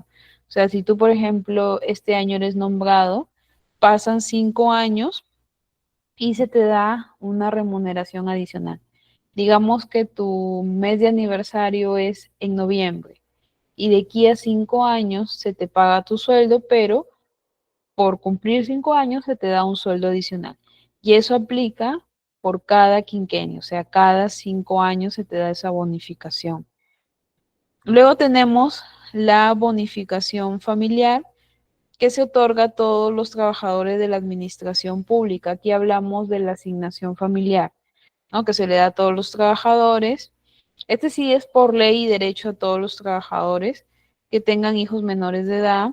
O sea, si tú, por ejemplo, este año eres nombrado, pasan 5 años y se te da una remuneración adicional. digamos que tu mes de aniversario es en noviembre y de aquí a 5 años se te paga tu sueldo, pero por cumplir 5 años se te da un sueldo adicional. Y eso aplica por cada quinquenio, o sea, cada 5 años se te da esa bonificación. Luego tenemos la bonificación familiar que se otorga a todos los trabajadores de la administración pública. Aquí hablamos de la asignación familiar, ¿no? Que se le da a todos los trabajadores. Este sí es por ley y derecho a todos los trabajadores que tengan hijos menores de edad,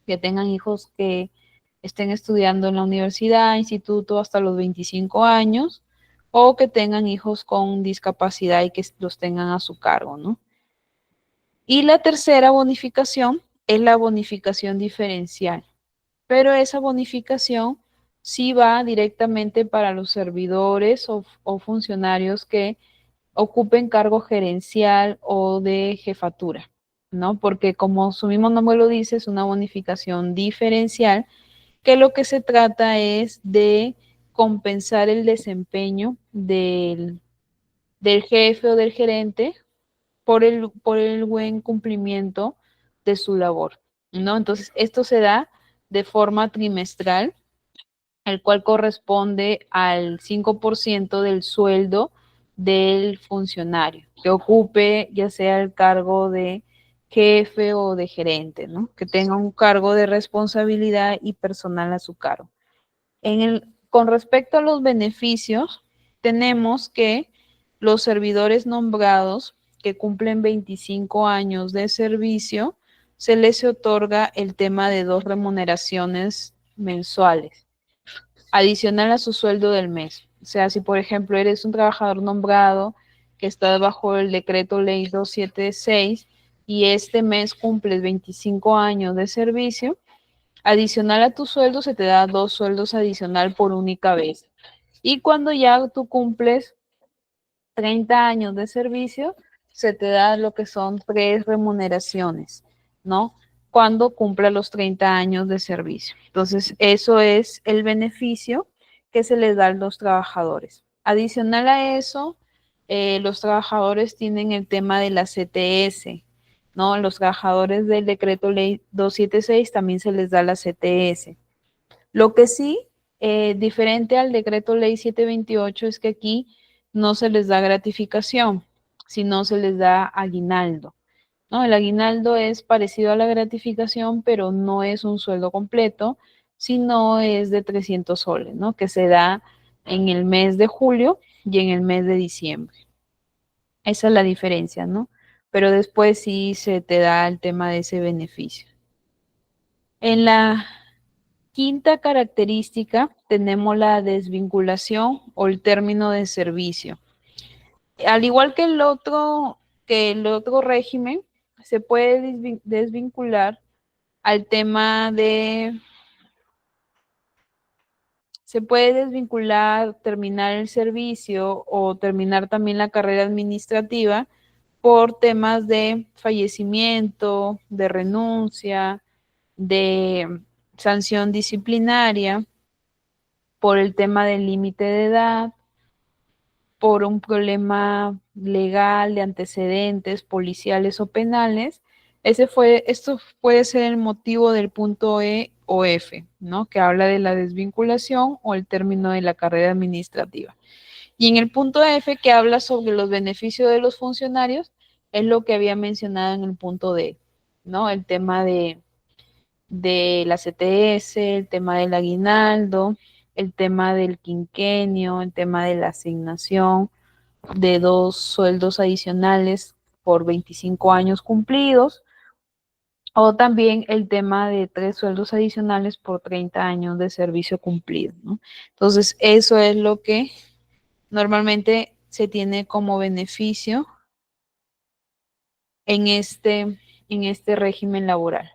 que tengan hijos que estén estudiando en la universidad, instituto hasta los 25 años, o que tengan hijos con discapacidad y que los tengan a su cargo, ¿no? Y la tercera bonificación es la bonificación diferencial, pero esa bonificación sí va directamente para los servidores o funcionarios que ocupen cargo gerencial o de jefatura, ¿no? Porque como su mismo nombre lo dice, es una bonificación diferencial que lo que se trata es de compensar el desempeño del jefe o del gerente por el buen cumplimiento de su labor, ¿no? Entonces, esto se da de forma trimestral, el cual corresponde al 5% del sueldo del funcionario que ocupe ya sea el cargo de jefe o de gerente, ¿no? Que tenga un cargo de responsabilidad y personal a su cargo. Con respecto a los beneficios, tenemos que los servidores nombrados que cumplen 25 años de servicio, se les otorga el tema de 2 remuneraciones mensuales, adicional a su sueldo del mes. O sea, si por ejemplo eres un trabajador nombrado que está bajo el decreto ley 276 y este mes cumples 25 años de servicio, adicional a tu sueldo se te da 2 sueldos adicional por única vez. Y cuando ya tú cumples 30 años de servicio, se te da lo que son 3 remuneraciones, ¿no? Cuando cumpla los 30 años de servicio. Entonces, eso es el beneficio que se les da a los trabajadores. Adicional a eso, los trabajadores tienen el tema de la CTS, ¿no? Los trabajadores del decreto ley 276 también se les da la CTS. Lo que sí, diferente al decreto ley 728, es que aquí no se les da gratificación, sino se les da aguinaldo, ¿no? El aguinaldo es parecido a la gratificación, pero no es un sueldo completo, sino es de 300 soles, ¿no? Que se da en el mes de julio y en el mes de diciembre. Esa es la diferencia, ¿no? Pero después sí se te da el tema de ese beneficio. En la quinta característica tenemos la desvinculación o el término de servicio. Al igual que el otro régimen, se puede desvincular al tema de, se puede desvincular, terminar el servicio o terminar también la carrera administrativa por temas de fallecimiento, de renuncia, de sanción disciplinaria, por el tema del límite de edad, por un problema legal de antecedentes policiales o penales. Esto puede ser el motivo del punto E o F, ¿no? Que habla de la desvinculación o el término de la carrera administrativa. Y en el punto F, que habla sobre los beneficios de los funcionarios, es lo que había mencionado en el punto D, ¿no? El tema de la CTS, el tema del aguinaldo, el tema del quinquenio, el tema de la asignación de 2 sueldos adicionales por 25 años cumplidos, o también el tema de 3 sueldos adicionales por 30 años de servicio cumplido, ¿no? Entonces, eso es lo que normalmente se tiene como beneficio en este régimen laboral.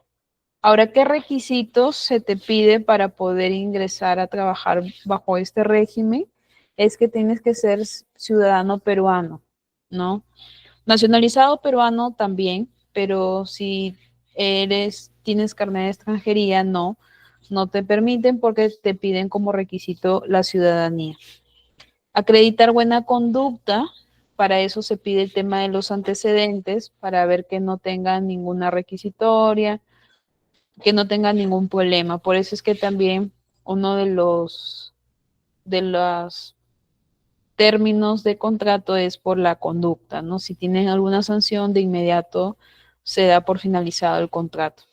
Ahora, ¿qué requisitos se te pide para poder ingresar a trabajar bajo este régimen? Es que tienes que ser ciudadano peruano, ¿no? Nacionalizado peruano también, pero si tienes carnet de extranjería, no te permiten porque te piden como requisito la ciudadanía. Acreditar buena conducta, para eso se pide el tema de los antecedentes, para ver que no tengan ninguna requisitoria, que no tengan ningún problema. Por eso es que también uno de los términos de contrato es por la conducta, ¿no? Si tienen alguna sanción, de inmediato se da por finalizado el contrato.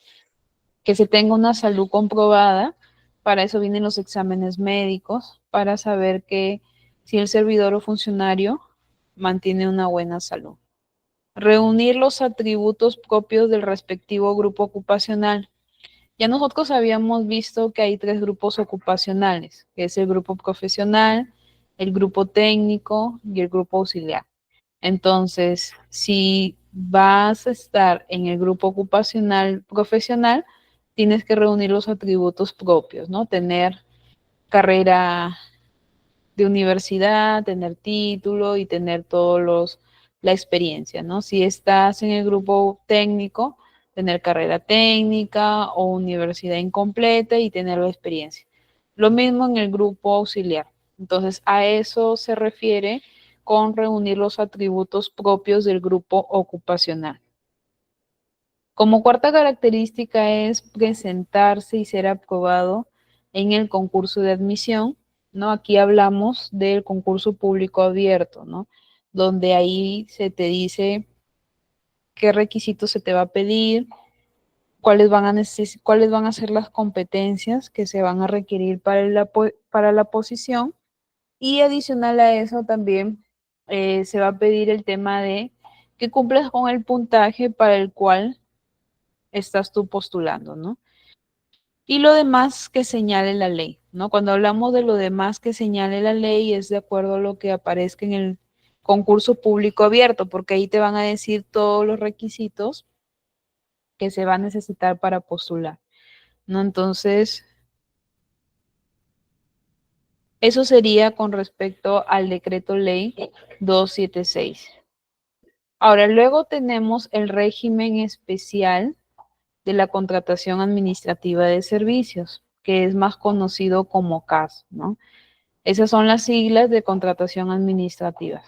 Que se tenga una salud comprobada, para eso vienen los exámenes médicos, para saber que si el servidor o funcionario mantiene una buena salud. Reunir los atributos propios del respectivo grupo ocupacional. Ya nosotros habíamos visto que hay 3 grupos ocupacionales, que es el grupo profesional, el grupo técnico y el grupo auxiliar. Entonces, si vas a estar en el grupo ocupacional profesional, tienes que reunir los atributos propios, ¿no? Tener carrera de universidad, tener título y tener la experiencia, ¿no? Si estás en el grupo técnico, tener carrera técnica o universidad incompleta y tener la experiencia. Lo mismo en el grupo auxiliar. Entonces, a eso se refiere con reunir los atributos propios del grupo ocupacional. Como cuarta característica es presentarse y ser aprobado en el concurso de admisión, ¿no? Aquí hablamos del concurso público abierto, ¿no? Donde ahí se te dice qué requisitos se te va a pedir, cuáles van a ser las competencias que se van a requerir para la posición, y adicional a eso también se va a pedir el tema de que cumplas con el puntaje para el cual estás tú postulando, ¿no? Y lo demás que señale la ley, ¿no? Cuando hablamos de lo demás que señale la ley es de acuerdo a lo que aparezca en el concurso público abierto, porque ahí te van a decir todos los requisitos que se va a necesitar para postular, ¿no? Entonces, eso sería con respecto al decreto ley 276. Ahora, luego tenemos el régimen especial de la contratación administrativa de servicios, que es más conocido como CAS, ¿no? Esas son las siglas de contratación administrativa.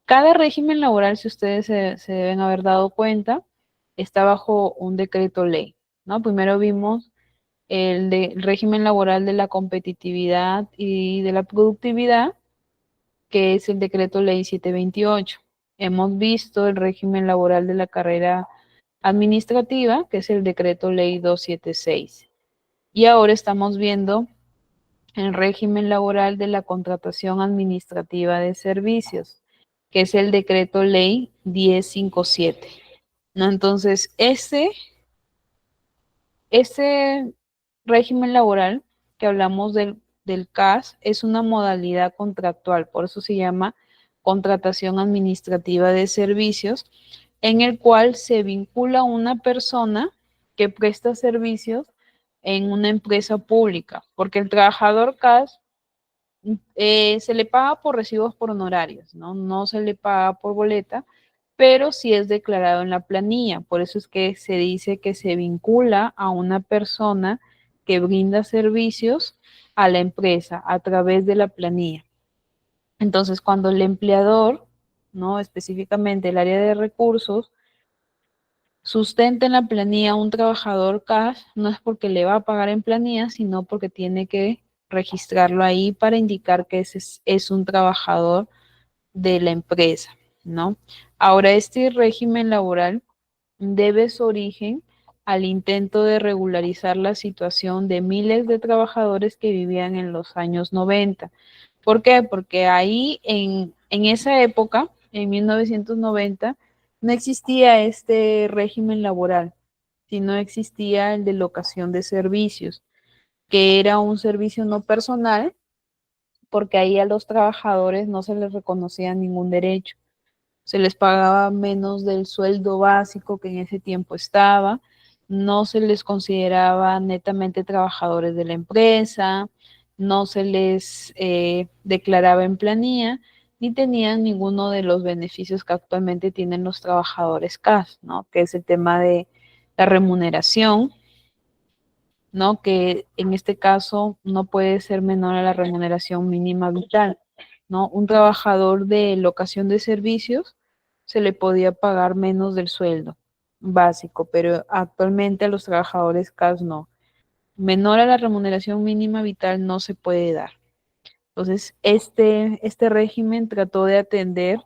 Cada régimen laboral, si ustedes se deben haber dado cuenta, está bajo un decreto ley, ¿no? Primero vimos el régimen laboral de la competitividad y de la productividad, que es el decreto ley 728. Hemos visto el régimen laboral de la carrera administrativa, que es el decreto ley 276. Y ahora estamos viendo el régimen laboral de la contratación administrativa de servicios, que es el decreto ley 1057. ¿No? Entonces, ese régimen laboral que hablamos del CAS es una modalidad contractual, por eso se llama contratación administrativa de servicios, en el cual se vincula a una persona que presta servicios en una empresa pública, porque el trabajador CAS se le paga por recibos por honorarios, ¿no? No se le paga por boleta, pero sí es declarado en la planilla. Por eso es que se dice que se vincula a una persona que brinda servicios a la empresa a través de la planilla. Entonces, cuando el empleador, ¿no? Específicamente el área de recursos, sustenta en la planilla a un trabajador cash, no es porque le va a pagar en planilla, sino porque tiene que registrarlo ahí para indicar que ese es un trabajador de la empresa, ¿no? Ahora, este régimen laboral debe su origen al intento de regularizar la situación de miles de trabajadores que vivían en los años 90. ¿Por qué? Porque ahí en esa época, en 1990, no existía este régimen laboral, sino existía el de locación de servicios, que era un servicio no personal, porque ahí a los trabajadores no se les reconocía ningún derecho. Se les pagaba menos del sueldo básico que en ese tiempo estaba, no se les consideraba netamente trabajadores de la empresa, no se les declaraba en planilla, ni tenían ninguno de los beneficios que actualmente tienen los trabajadores CAS, ¿no? Que es el tema de la remuneración, ¿no? Que en este caso no puede ser menor a la remuneración mínima vital. ¿no? Un trabajador de locación de servicios se le podía pagar menos del sueldo básico, pero actualmente a los trabajadores CAS no. Menor a la remuneración mínima vital no se puede dar. Entonces, este régimen trató de atender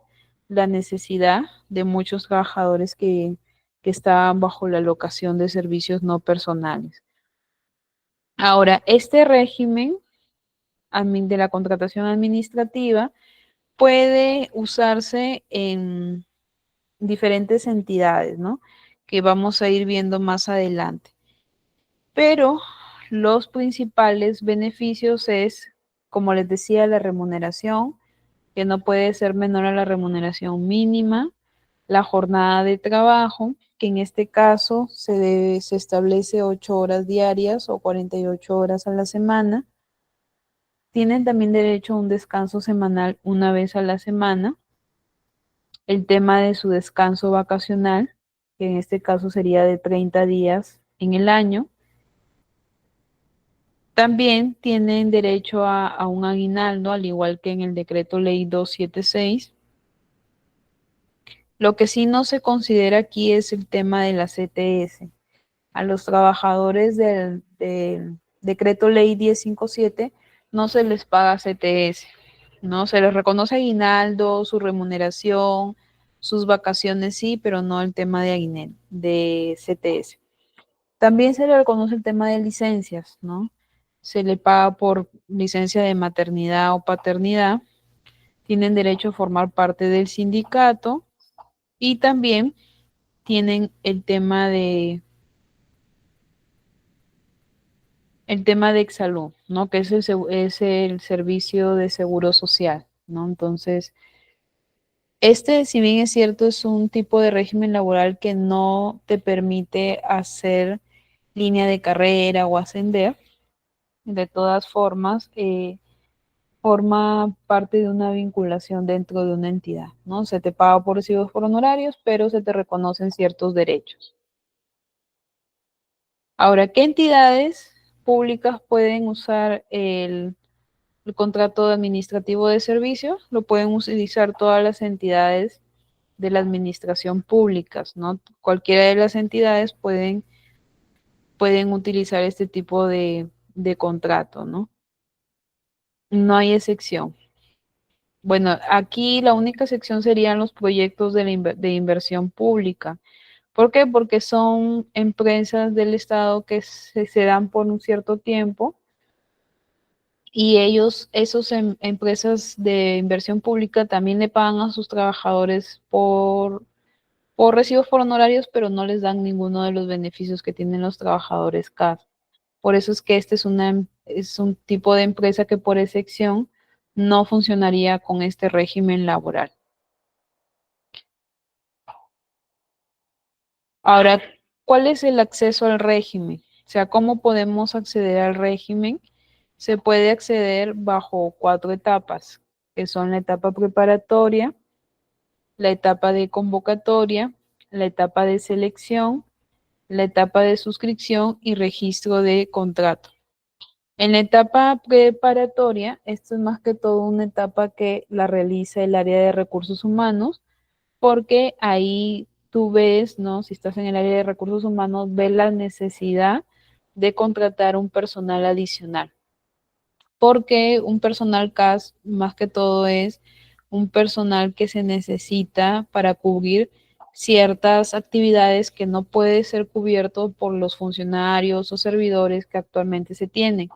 la necesidad de muchos trabajadores que estaban bajo la locación de servicios no personales. Ahora, este régimen de la contratación administrativa puede usarse en diferentes entidades, ¿no? Que vamos a ir viendo más adelante. Pero los principales beneficios es, como les decía, la remuneración, que no puede ser menor a la remuneración mínima, la jornada de trabajo, que en este caso se establece 8 horas diarias o 48 horas a la semana. Tienen también derecho a un descanso semanal una vez a la semana. El tema de su descanso vacacional, que en este caso sería de 30 días en el año. También tienen derecho a un aguinaldo, al igual que en el decreto ley 276. Lo que sí no se considera aquí es el tema de la CTS. A los trabajadores del decreto ley 1057 no se les paga CTS, ¿no? Se les reconoce aguinaldo, su remuneración, sus vacaciones sí, pero no el tema de aguinaldo, de CTS. También se le reconoce el tema de licencias, ¿no? Se le paga por licencia de maternidad o paternidad. Tienen derecho a formar parte del sindicato y también tienen el tema de Exsalud, ¿no? Que es el servicio de seguro social, ¿no? Entonces, si bien es cierto, es un tipo de régimen laboral que no te permite hacer línea de carrera o ascender, de todas formas, forma parte de una vinculación dentro de una entidad, ¿no? Se te paga por recibos por honorarios, pero se te reconocen ciertos derechos. Ahora, ¿qué entidades públicas pueden usar el contrato administrativo de servicios? Lo pueden utilizar todas las entidades de la administración públicas, ¿no? Cualquiera de las entidades pueden utilizar este tipo de contrato, ¿no? No hay excepción. Bueno, aquí la única excepción serían los proyectos de inversión pública. ¿Por qué? Porque son empresas del Estado que se dan por un cierto tiempo y esos empresas de inversión pública también le pagan a sus trabajadores por recibos por honorarios, pero no les dan ninguno de los beneficios que tienen los trabajadores CAS. Por eso es que este es un tipo de empresa que por excepción no funcionaría con este régimen laboral. Ahora, ¿cuál es el acceso al régimen? O sea, ¿cómo podemos acceder al régimen? Se puede acceder bajo 4 etapas, que son la etapa preparatoria, la etapa de convocatoria, la etapa de selección, la etapa de suscripción y registro de contrato. En la etapa preparatoria, esto es más que todo una etapa que la realiza el área de recursos humanos, porque ahí tú ves, ¿no? Si estás en el área de recursos humanos, ves la necesidad de contratar un personal adicional, porque un personal CAS más que todo es un personal que se necesita para cubrir ciertas actividades que no puede ser cubierto por los funcionarios o servidores que actualmente se tienen.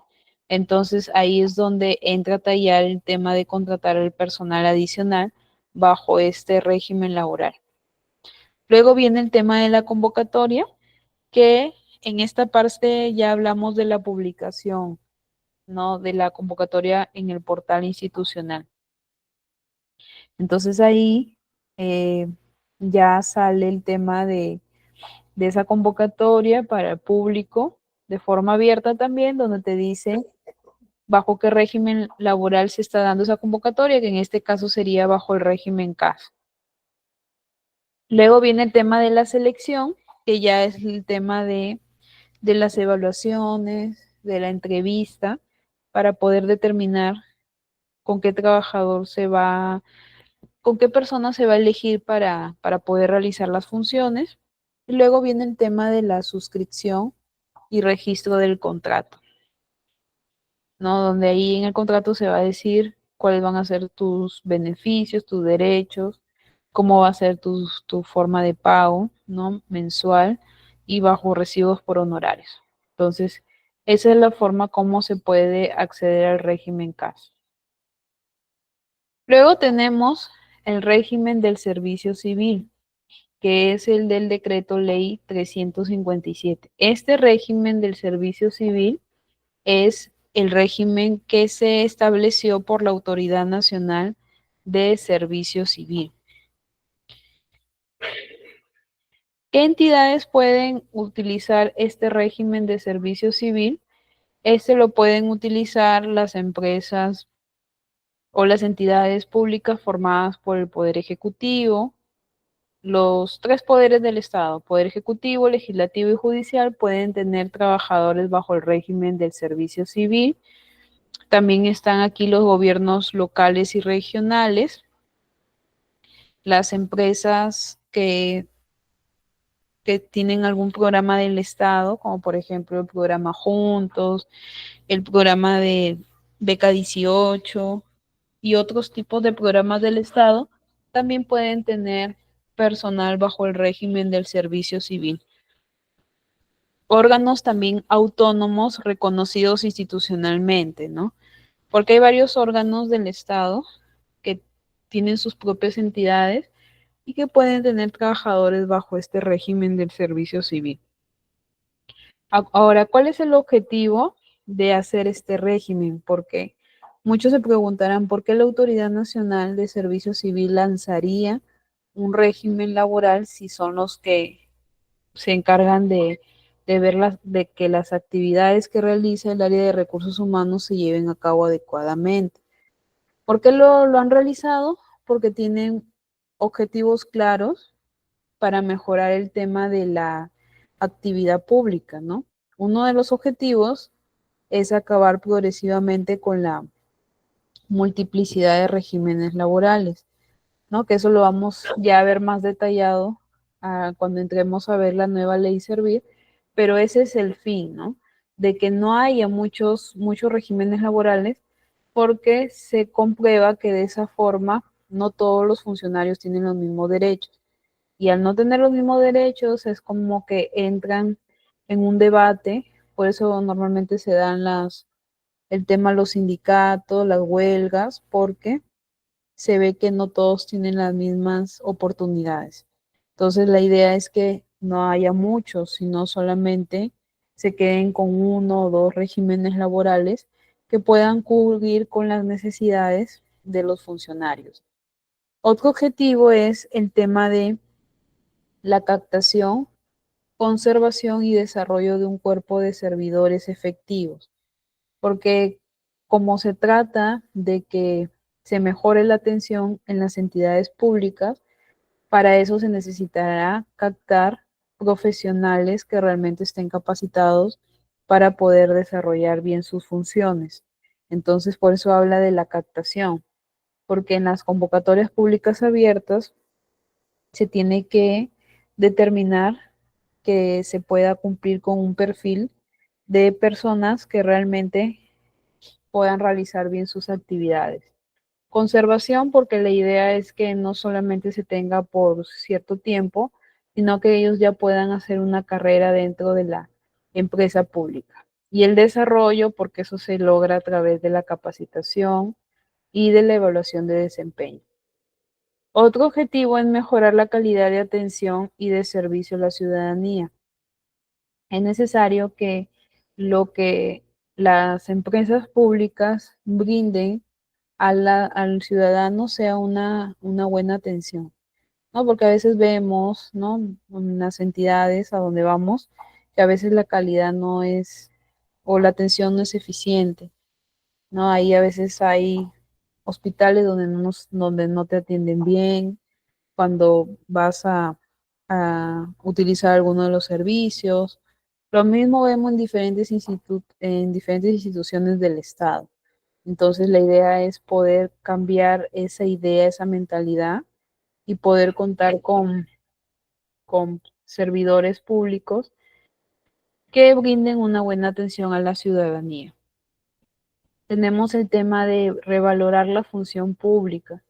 Entonces ahí es donde entra a tallar el tema de contratar el personal adicional bajo este régimen laboral. Luego viene el tema de la convocatoria, que en esta parte ya hablamos de la publicación, ¿no? De la convocatoria en el portal institucional. Entonces ahí ya sale el tema de esa convocatoria para el público de forma abierta también, donde te dice bajo qué régimen laboral se está dando esa convocatoria, que en este caso sería bajo el régimen CAS. Luego viene el tema de la selección, que ya es el tema de las evaluaciones, de la entrevista, para poder determinar con qué trabajador con qué persona se va a elegir para poder realizar las funciones. Y luego viene el tema de la suscripción y registro del contrato, ¿no? Donde ahí en el contrato se va a decir cuáles van a ser tus beneficios, tus derechos, cómo va a ser tu forma de pago, ¿no? Mensual y bajo recibos por honorarios. Entonces, esa es la forma como se puede acceder al régimen CAS. Luego tenemos el régimen del servicio civil, que es el del decreto ley 357. Este régimen del servicio civil es el régimen que se estableció por la Autoridad Nacional de Servicio Civil. ¿Qué entidades pueden utilizar este régimen de servicio civil? Este lo pueden utilizar las empresas o las entidades públicas formadas por el Poder Ejecutivo. Los tres poderes del Estado, Poder Ejecutivo, Legislativo y Judicial, pueden tener trabajadores bajo el régimen del servicio civil. También están aquí los gobiernos locales y regionales, las empresas que tienen algún programa del Estado, como por ejemplo el programa Juntos, el programa de Beca 18 y otros tipos de programas del Estado, también pueden tener personal bajo el régimen del servicio civil. Órganos también autónomos reconocidos institucionalmente, ¿no? Porque hay varios órganos del Estado que tienen sus propias entidades y que pueden tener trabajadores bajo este régimen del servicio civil. Ahora, ¿cuál es el objetivo de hacer este régimen? Porque muchos se preguntarán por qué la Autoridad Nacional de Servicio Civil lanzaría un régimen laboral si son los que se encargan de ver de que las actividades que realiza el área de recursos humanos se lleven a cabo adecuadamente. ¿Por qué lo han realizado? Porque tienen objetivos claros para mejorar el tema de la actividad pública, ¿no? Uno de los objetivos es acabar progresivamente con la multiplicidad de regímenes laborales, ¿no? Que eso lo vamos ya a ver más detallado cuando entremos a ver la nueva ley Servir, pero ese es el fin, ¿no? De que no haya muchos regímenes laborales porque se comprueba que de esa forma no todos los funcionarios tienen los mismos derechos. Y al no tener los mismos derechos es como que entran en un debate, por eso normalmente se dan el tema de los sindicatos, las huelgas, porque se ve que no todos tienen las mismas oportunidades. Entonces la idea es que no haya muchos, sino solamente se queden con uno o dos regímenes laborales que puedan cubrir con las necesidades de los funcionarios. Otro objetivo es el tema de la captación, conservación y desarrollo de un cuerpo de servidores efectivos, porque como se trata de que se mejore la atención en las entidades públicas, para eso se necesitará captar profesionales que realmente estén capacitados para poder desarrollar bien sus funciones. Entonces, por eso habla de la captación, porque en las convocatorias públicas abiertas se tiene que determinar que se pueda cumplir con un perfil de personas que realmente puedan realizar bien sus actividades. Conservación, porque la idea es que no solamente se tenga por cierto tiempo, sino que ellos ya puedan hacer una carrera dentro de la empresa pública. Y el desarrollo, porque eso se logra a través de la capacitación y de la evaluación de desempeño. Otro objetivo es mejorar la calidad de atención y de servicio a la ciudadanía. Es necesario que lo que las empresas públicas brinden al ciudadano sea una buena atención, ¿no? Porque a veces vemos, ¿no? En las entidades a donde vamos, que a veces la calidad no es, o la atención no es eficiente, ¿no? Ahí a veces hay hospitales donde no te atienden bien, cuando vas a utilizar alguno de los servicios. Lo mismo vemos en diferentes instituciones del Estado. Entonces la idea es poder cambiar esa idea, esa mentalidad y poder contar con servidores públicos que brinden una buena atención a la ciudadanía. Tenemos el tema de revalorar la función pública.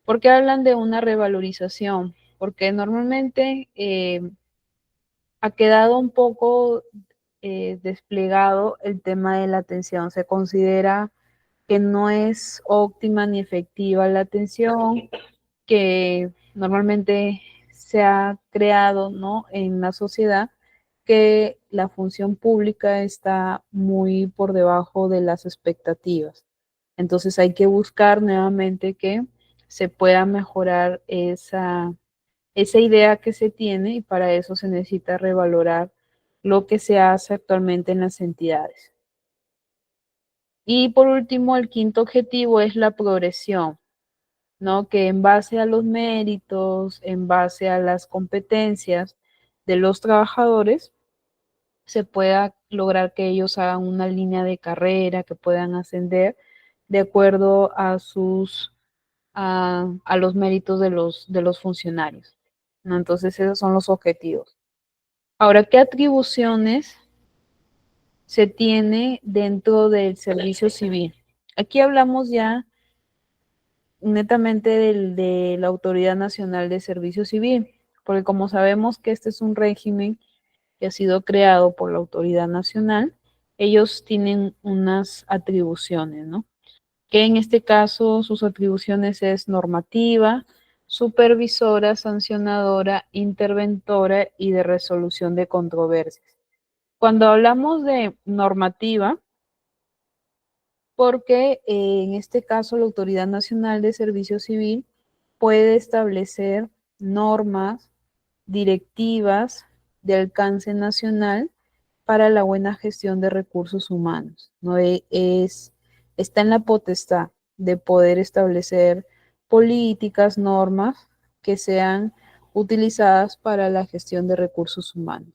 ¿Por qué hablan de una revalorización? Porque normalmente ha quedado un poco desplegado el tema de la atención. Se considera que no es óptima ni efectiva la atención, que normalmente se ha creado, ¿no?, en la sociedad, que la función pública está muy por debajo de las expectativas. Entonces hay que buscar nuevamente que se pueda mejorar esa idea que se tiene y para eso se necesita revalorar lo que se hace actualmente en las entidades. Y por último, el quinto objetivo es la progresión, ¿no? Que en base a los méritos, en base a las competencias de los trabajadores, se pueda lograr que ellos hagan una línea de carrera, que puedan ascender de acuerdo a a los méritos de los funcionarios, ¿no? Entonces esos son los objetivos. Ahora, ¿qué atribuciones se tiene dentro del servicio civil? Aquí hablamos ya netamente de la Autoridad Nacional de Servicio Civil, porque como sabemos que este es un régimen que ha sido creado por la Autoridad Nacional, ellos tienen unas atribuciones, ¿no? Que en este caso sus atribuciones es normativa, supervisora, sancionadora, interventora y de resolución de controversias. Cuando hablamos de normativa, porque en este caso la Autoridad Nacional de Servicio Civil puede establecer normas, directivas de alcance nacional para la buena gestión de recursos humanos. ¿No? Está en la potestad de poder establecer políticas, normas que sean utilizadas para la gestión de recursos humanos.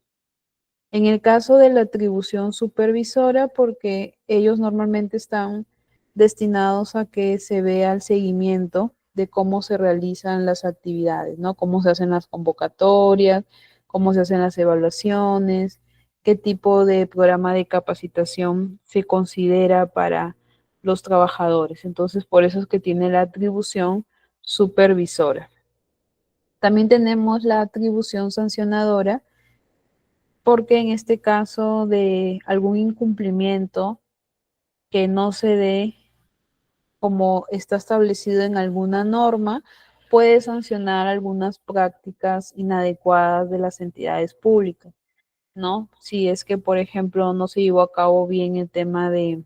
En el caso de la atribución supervisora, porque ellos normalmente están destinados a que se vea el seguimiento de cómo se realizan las actividades, ¿no? Cómo se hacen las convocatorias, cómo se hacen las evaluaciones, qué tipo de programa de capacitación se considera para los trabajadores. Entonces, por eso es que tiene la atribución supervisora. También tenemos la atribución sancionadora, porque en este caso de algún incumplimiento que no se dé como está establecido en alguna norma, puede sancionar algunas prácticas inadecuadas de las entidades públicas, ¿no? Si es que, por ejemplo, no se llevó a cabo bien el tema de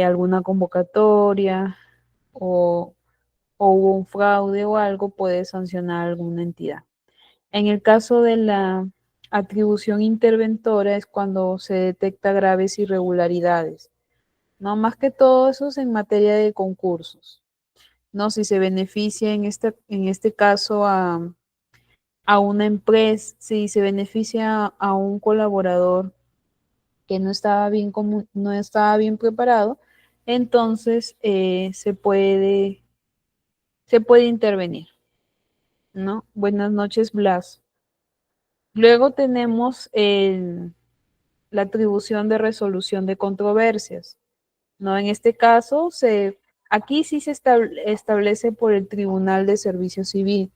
alguna convocatoria o, o hubo un fraude o algo, puede sancionar alguna entidad. En el caso de la atribución interventora es cuando se detecta graves irregularidades, ¿no? Más que todo eso es en materia de concursos, ¿no? Si se beneficia en este caso a una empresa, si se beneficia a un colaborador que no estaba bien preparado, entonces se puede intervenir, ¿no? Buenas noches, Blas. Luego tenemos la atribución de resolución de controversias, ¿no? En este caso, aquí sí se establece por el Tribunal de Servicio Civil,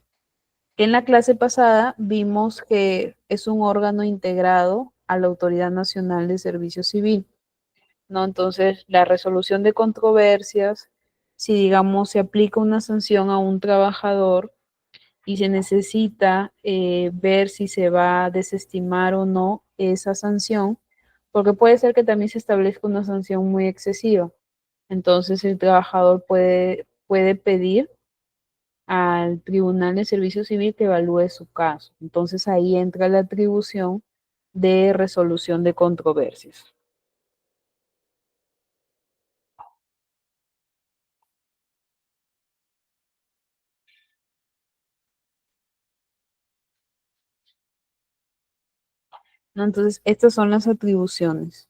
que en la clase pasada vimos que es un órgano integrado a la Autoridad Nacional de Servicio Civil, ¿no? Entonces, la resolución de controversias, si digamos se aplica una sanción a un trabajador, y se necesita ver si se va a desestimar o no esa sanción, porque puede ser que también se establezca una sanción muy excesiva. Entonces el trabajador puede pedir al Tribunal de Servicio Civil que evalúe su caso. Entonces ahí entra la atribución de resolución de controversias. ¿No? Entonces estas son las atribuciones.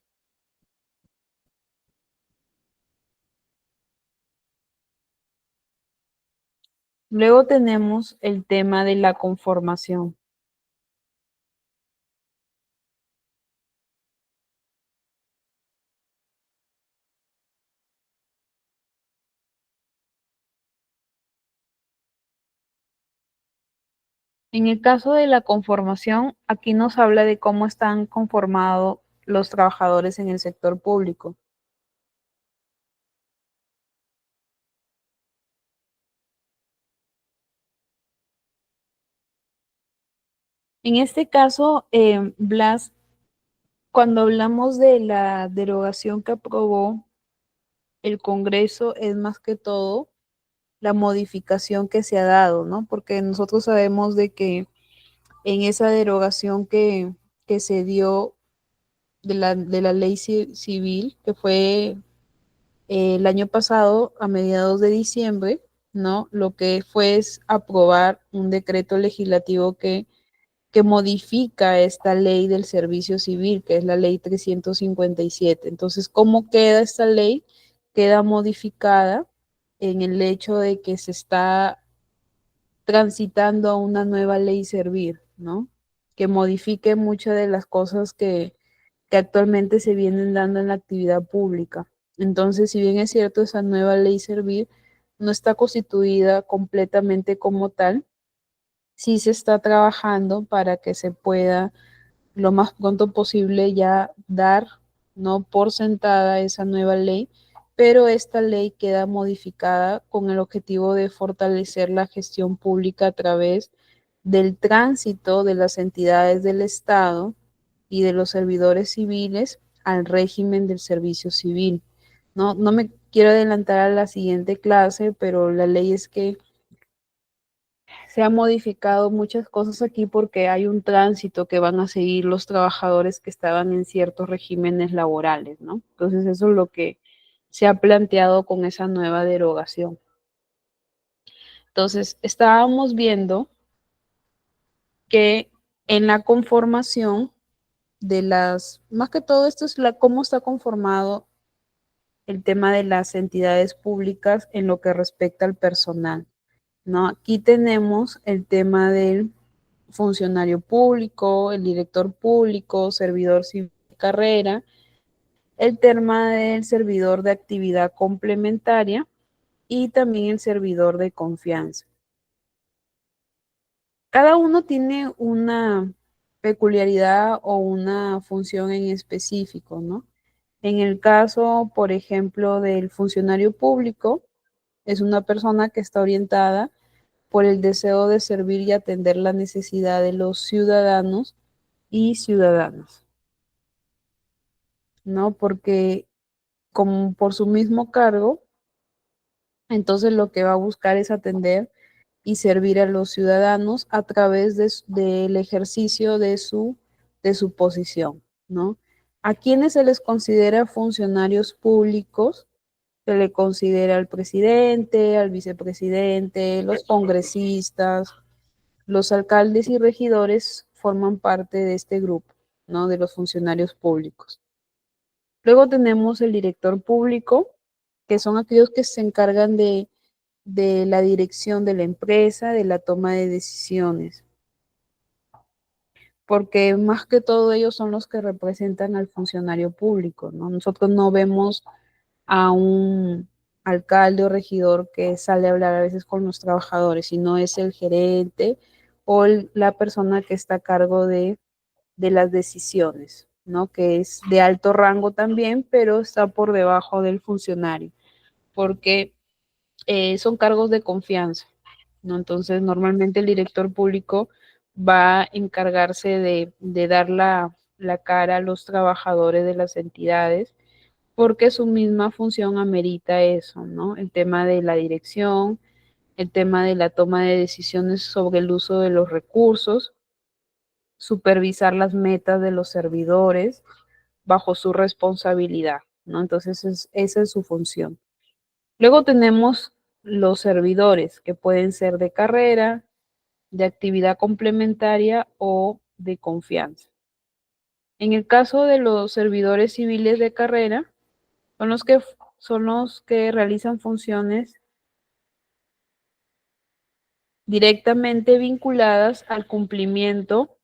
Luego tenemos el tema de la conformación. En el caso de la conformación, aquí nos habla de cómo están conformados los trabajadores en el sector público. En este caso, Blas, cuando hablamos de la derogación que aprobó el Congreso, es más que todo la modificación que se ha dado, ¿no? Porque nosotros sabemos de que en esa derogación que se dio de la ley civil, que fue el año pasado, a mediados de diciembre, ¿no? Lo que fue es aprobar un decreto legislativo que modifica esta ley del servicio civil, que es la ley 357. Entonces, ¿cómo queda esta ley? Queda modificada en el hecho de que se está transitando a una nueva ley servir, ¿no? Que modifique muchas de las cosas que actualmente se vienen dando en la actividad pública. Entonces, si bien es cierto, esa nueva ley servir no está constituida completamente como tal, sí se está trabajando para que se pueda lo más pronto posible ya dar, no por sentada esa nueva ley, pero esta ley queda modificada con el objetivo de fortalecer la gestión pública a través del tránsito de las entidades del Estado y de los servidores civiles al régimen del servicio civil. No me quiero adelantar a la siguiente clase, pero la ley es que se han modificado muchas cosas aquí porque hay un tránsito que van a seguir los trabajadores que estaban en ciertos regímenes laborales, ¿no? Entonces eso es lo que se ha planteado con esa nueva derogación. Entonces, estábamos viendo que en la conformación de las, más que todo esto es cómo está conformado el tema de las entidades públicas en lo que respecta al personal, ¿no? Aquí tenemos el tema del funcionario público, el director público, servidor civil de carrera, el tema del servidor de actividad complementaria y también el servidor de confianza. Cada uno tiene una peculiaridad o una función en específico, ¿no? En el caso, por ejemplo, del funcionario público, es una persona que está orientada por el deseo de servir y atender la necesidad de los ciudadanos y ciudadanas, ¿no? Porque como por su mismo cargo, entonces lo que va a buscar es atender y servir a los ciudadanos a través del ejercicio de su posición, ¿no? A quienes se les considera funcionarios públicos, se le considera al presidente, al vicepresidente, los congresistas, los alcaldes y regidores forman parte de este grupo, ¿no? De los funcionarios públicos. Luego tenemos el director público, que son aquellos que se encargan de la dirección de la empresa, de la toma de decisiones, porque más que todo ellos son los que representan al funcionario público, ¿no? Nosotros no vemos a un alcalde o regidor que sale a hablar a veces con los trabajadores, sino es el gerente o la persona que está a cargo de las decisiones, ¿no? Que es de alto rango también, pero está por debajo del funcionario, porque son cargos de confianza, ¿no? Entonces, normalmente el director público va a encargarse de dar la cara a los trabajadores de las entidades, porque su misma función amerita eso, ¿no? El tema de la dirección, el tema de la toma de decisiones sobre el uso de los recursos, supervisar las metas de los servidores bajo su responsabilidad, ¿no? Entonces, esa es su función. Luego tenemos los servidores, que pueden ser de carrera, de actividad complementaria o de confianza. En el caso de los servidores civiles de carrera, son los que realizan funciones directamente vinculadas al cumplimiento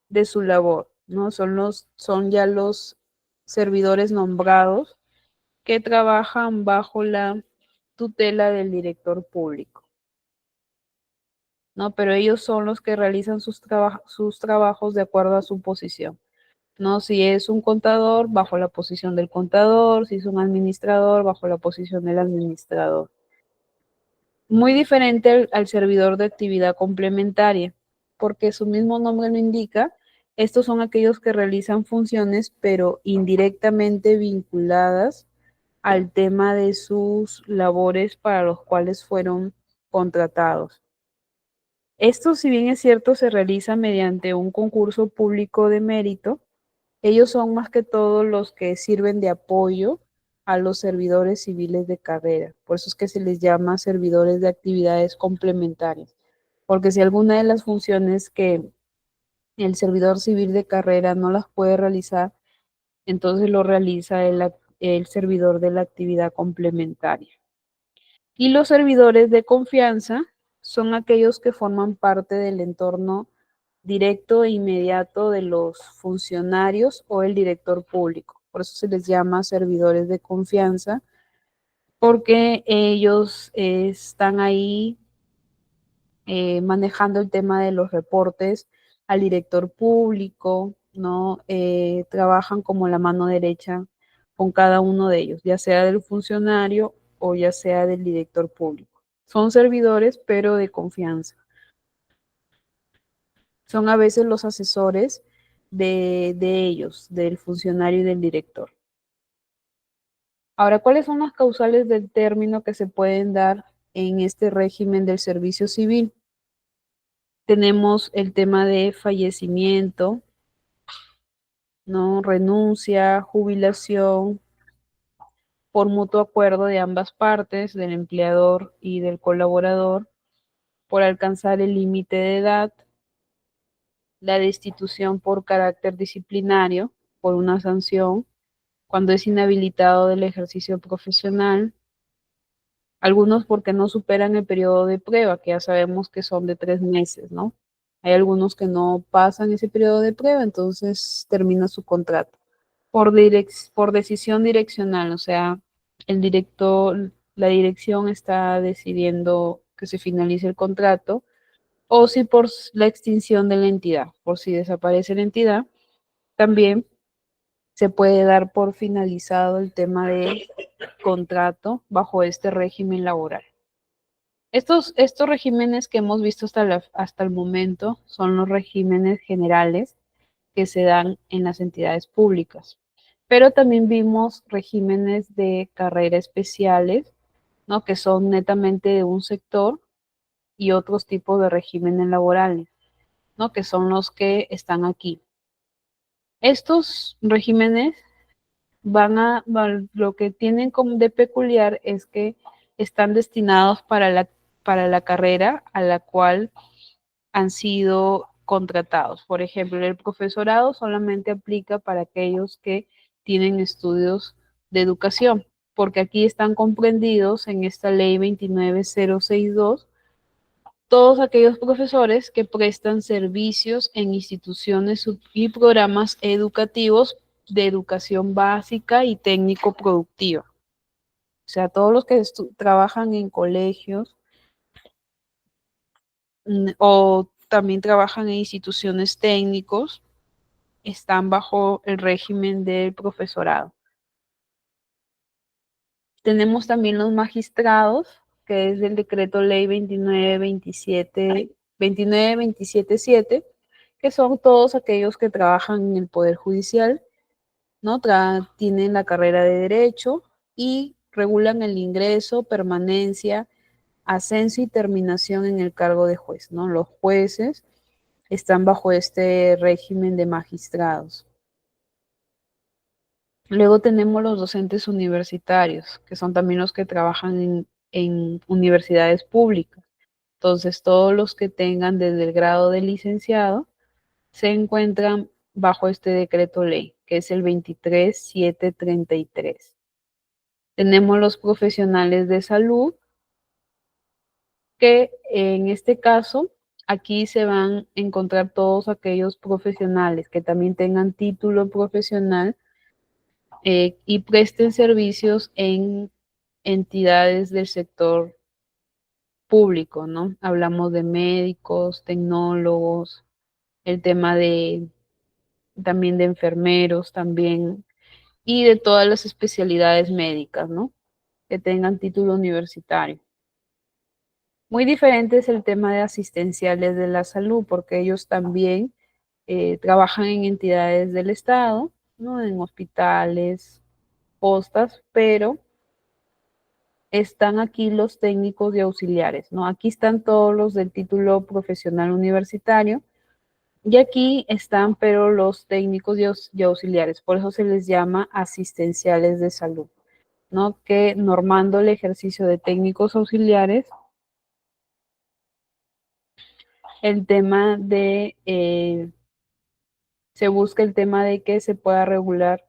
de su labor, ¿no? Son ya los servidores nombrados que trabajan bajo la tutela del director público, ¿no? Pero ellos son los que realizan sus trabajos de acuerdo a su posición, ¿no? Si es un contador, bajo la posición del contador; si es un administrador, bajo la posición del administrador. Muy diferente al servidor de actividad complementaria, porque su mismo nombre lo indica. Estos son aquellos que realizan funciones, pero indirectamente vinculadas al tema de sus labores para los cuales fueron contratados. Esto, si bien es cierto, se realiza mediante un concurso público de mérito. Ellos son más que todo los que sirven de apoyo a los servidores civiles de carrera. Por eso es que se les llama servidores de actividades complementarias. Porque si alguna de las funciones que el servidor civil de carrera no las puede realizar, entonces lo realiza el servidor de la actividad complementaria. Y los servidores de confianza son aquellos que forman parte del entorno directo e inmediato de los funcionarios o el director público. Por eso se les llama servidores de confianza, porque ellos están ahí manejando el tema de los reportes al director público, ¿no? Trabajan como la mano derecha con cada uno de ellos, ya sea del funcionario o ya sea del director público. Son servidores, pero de confianza. Son a veces los asesores de ellos, del funcionario y del director. Ahora, ¿cuáles son las causales del término que se pueden dar en este régimen del servicio civil? Tenemos el tema de fallecimiento, ¿no? Renuncia, jubilación, por mutuo acuerdo de ambas partes, del empleador y del colaborador, por alcanzar el límite de edad, la destitución por carácter disciplinario, por una sanción, cuando es inhabilitado del ejercicio profesional, algunos porque no superan el periodo de prueba, que ya sabemos que son de 3 meses, ¿no? Hay algunos que no pasan ese periodo de prueba, entonces termina su contrato. Por decisión direccional, o sea, el director, la dirección está decidiendo que se finalice el contrato, o si por la extinción de la entidad, por si desaparece la entidad, también se puede dar por finalizado el tema del contrato bajo este régimen laboral. Estos regímenes que hemos visto hasta el momento son los regímenes generales que se dan en las entidades públicas. Pero también vimos regímenes de carrera especiales, ¿no? Que son netamente de un sector, y otros tipos de regímenes laborales, ¿no? Que son los que están aquí. Estos regímenes lo que tienen como de peculiar es que están destinados para la carrera a la cual han sido contratados. Por ejemplo, el profesorado solamente aplica para aquellos que tienen estudios de educación, porque aquí están comprendidos en esta ley 29062 todos aquellos profesores que prestan servicios en instituciones y programas educativos de educación básica y técnico-productiva. O sea, todos los que trabajan en colegios o también trabajan en instituciones técnicos están bajo el régimen del profesorado. Tenemos también los magistrados, que es el decreto ley 29277, que son todos aquellos que trabajan en el Poder Judicial, ¿no? Tienen la carrera de Derecho y regulan el ingreso, permanencia, ascenso y terminación en el cargo de juez, ¿no? Los jueces están bajo este régimen de magistrados. Luego tenemos los docentes universitarios, que son también los que trabajan en universidades públicas. Entonces, todos los que tengan desde el grado de licenciado se encuentran bajo este decreto ley, que es el 23733. Tenemos los profesionales de salud, que en este caso aquí se van a encontrar todos aquellos profesionales que también tengan título profesional y presten servicios en entidades del sector público, ¿no? Hablamos de médicos, tecnólogos, el tema de también de enfermeros también y de todas las especialidades médicas, ¿no? Que tengan título universitario. Muy diferente es el tema de asistenciales de la salud, porque ellos también trabajan en entidades del Estado, ¿no? En hospitales, postas, pero están aquí los técnicos y auxiliares, ¿no? Aquí están todos los del título profesional universitario y aquí están, pero los técnicos y auxiliares, por eso se les llama asistenciales de salud, ¿no? Que normando el ejercicio de técnicos auxiliares, el tema de, se busca el tema de que se pueda regular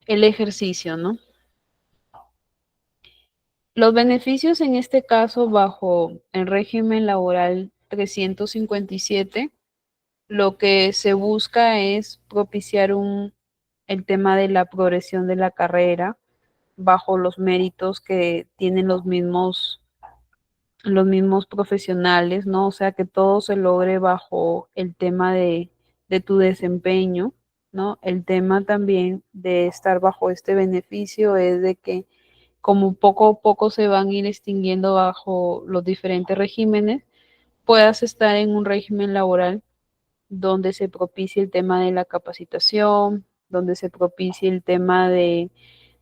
el ejercicio, ¿no? Los beneficios en este caso bajo el régimen laboral 357, lo que se busca es propiciar el tema de la progresión de la carrera bajo los méritos que tienen los mismos profesionales, ¿no? O sea, que todo se logre bajo el tema de tu desempeño, ¿no? El tema también de estar bajo este beneficio es de que como poco a poco se van a ir extinguiendo bajo los diferentes regímenes, puedas estar en un régimen laboral donde se propicie el tema de la capacitación, donde se propicie el tema de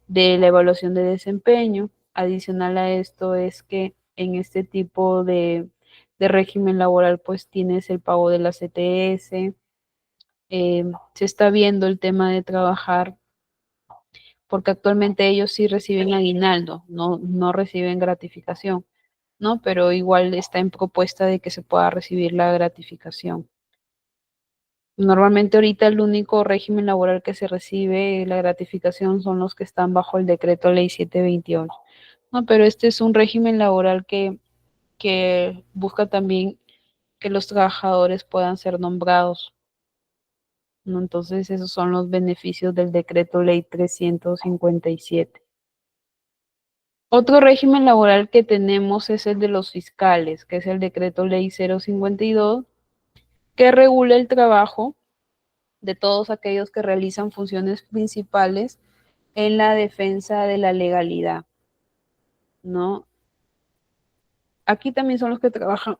la evaluación de desempeño. Adicional a esto es que en este tipo de régimen laboral pues tienes el pago de la CTS, se está viendo el tema de trabajar porque actualmente ellos sí reciben aguinaldo, no reciben gratificación, ¿no? Pero igual está en propuesta de que se pueda recibir la gratificación. Normalmente ahorita el único régimen laboral que se recibe la gratificación son los que están bajo el decreto ley 728. No, pero este es un régimen laboral que busca también que los trabajadores puedan ser nombrados, ¿no? Entonces esos son los beneficios del decreto ley 357. Otro régimen laboral que tenemos es el de los fiscales, que es el decreto ley 052, que regula el trabajo de todos aquellos que realizan funciones principales en la defensa de la legalidad, ¿no? Aquí también son los que trabajan,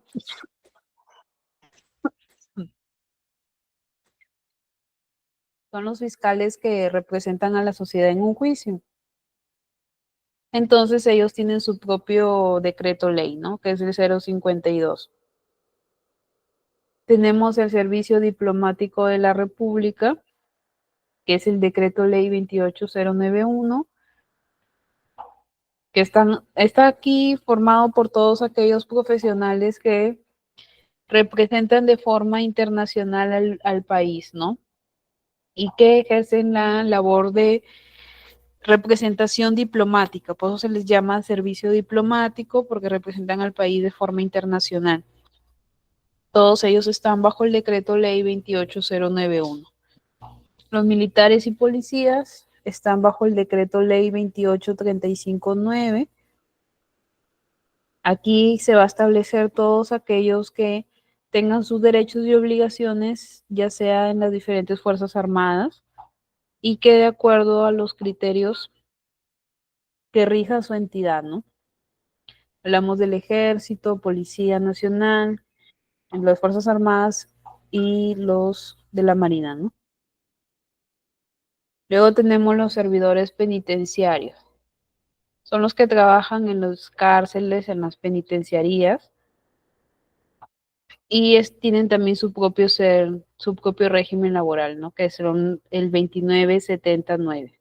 son los fiscales que representan a la sociedad en un juicio. Entonces ellos tienen su propio decreto ley, ¿no? Que es el 052. Tenemos el Servicio Diplomático de la República, que es el decreto ley 28091, que está aquí formado por todos aquellos profesionales que representan de forma internacional al país, ¿no? Y que ejercen la labor de representación diplomática, por eso se les llama servicio diplomático, porque representan al país de forma internacional. Todos ellos están bajo el decreto ley 28091. Los militares y policías están bajo el decreto ley 28359. Aquí se va a establecer todos aquellos que tengan sus derechos y obligaciones, ya sea en las diferentes Fuerzas Armadas, y que de acuerdo a los criterios que rija su entidad, ¿no? Hablamos del Ejército, Policía Nacional, las Fuerzas Armadas y los de la Marina, ¿no? Luego tenemos los servidores penitenciarios. Son los que trabajan en las cárceles, en las penitenciarías, y tienen también su propio régimen laboral, ¿no? Que son el 2979.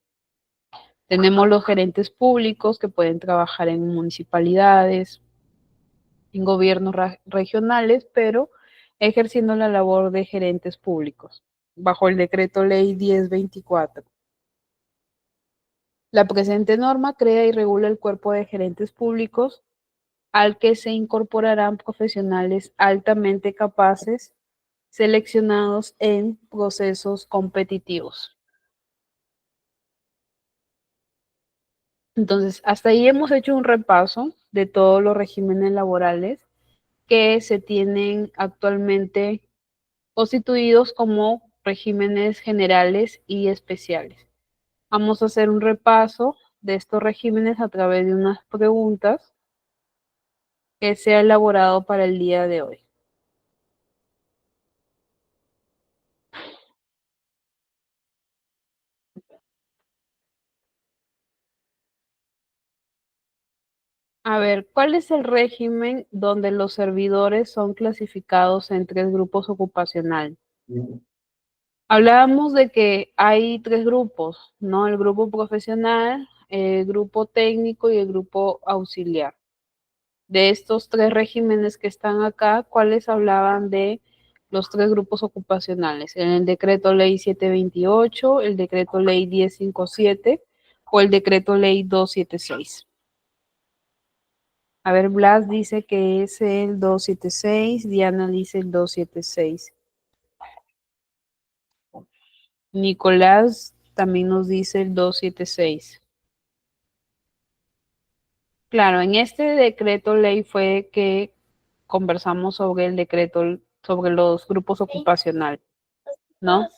Tenemos los gerentes públicos que pueden trabajar en municipalidades, en gobiernos regionales, pero ejerciendo la labor de gerentes públicos, bajo el decreto ley 1024. La presente norma crea y regula el cuerpo de gerentes públicos al que se incorporarán profesionales altamente capaces seleccionados en procesos competitivos. Entonces, hasta ahí hemos hecho un repaso de todos los regímenes laborales que se tienen actualmente constituidos como regímenes generales y especiales. Vamos a hacer un repaso de estos regímenes a través de unas preguntas que se ha elaborado para el día de hoy. A ver, ¿cuál es el régimen donde los servidores son clasificados en tres grupos ocupacionales? Hablábamos de que hay tres grupos, ¿no? El grupo profesional, el grupo técnico y el grupo auxiliar. De estos tres regímenes que están acá, ¿cuáles hablaban de los tres grupos ocupacionales? En el decreto ley 728, el decreto ley 1057 o el decreto ley 276. A ver, Blas dice que es el 276, Diana dice el 276. Nicolás también nos dice el 276. Claro, en este decreto ley fue que conversamos sobre el decreto, sobre los grupos ocupacionales, ¿no?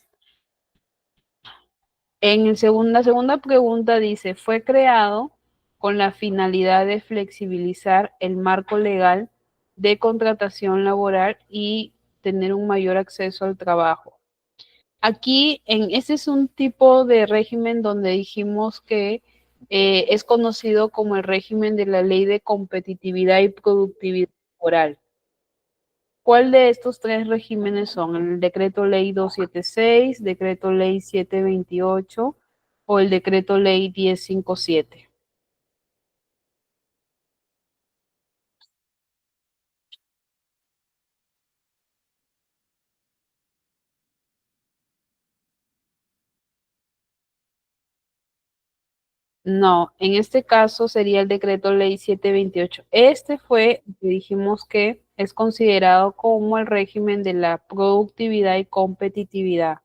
La segunda pregunta dice, fue creado con la finalidad de flexibilizar el marco legal de contratación laboral y tener un mayor acceso al trabajo. Aquí, este es un tipo de régimen donde dijimos que es conocido como el régimen de la ley de competitividad y productividad laboral. ¿Cuál de estos tres regímenes son? ¿El decreto ley 276, decreto ley 728 o el decreto ley 1057? No, en este caso sería el decreto ley 728. Este fue, dijimos que es considerado como el régimen de la productividad y competitividad.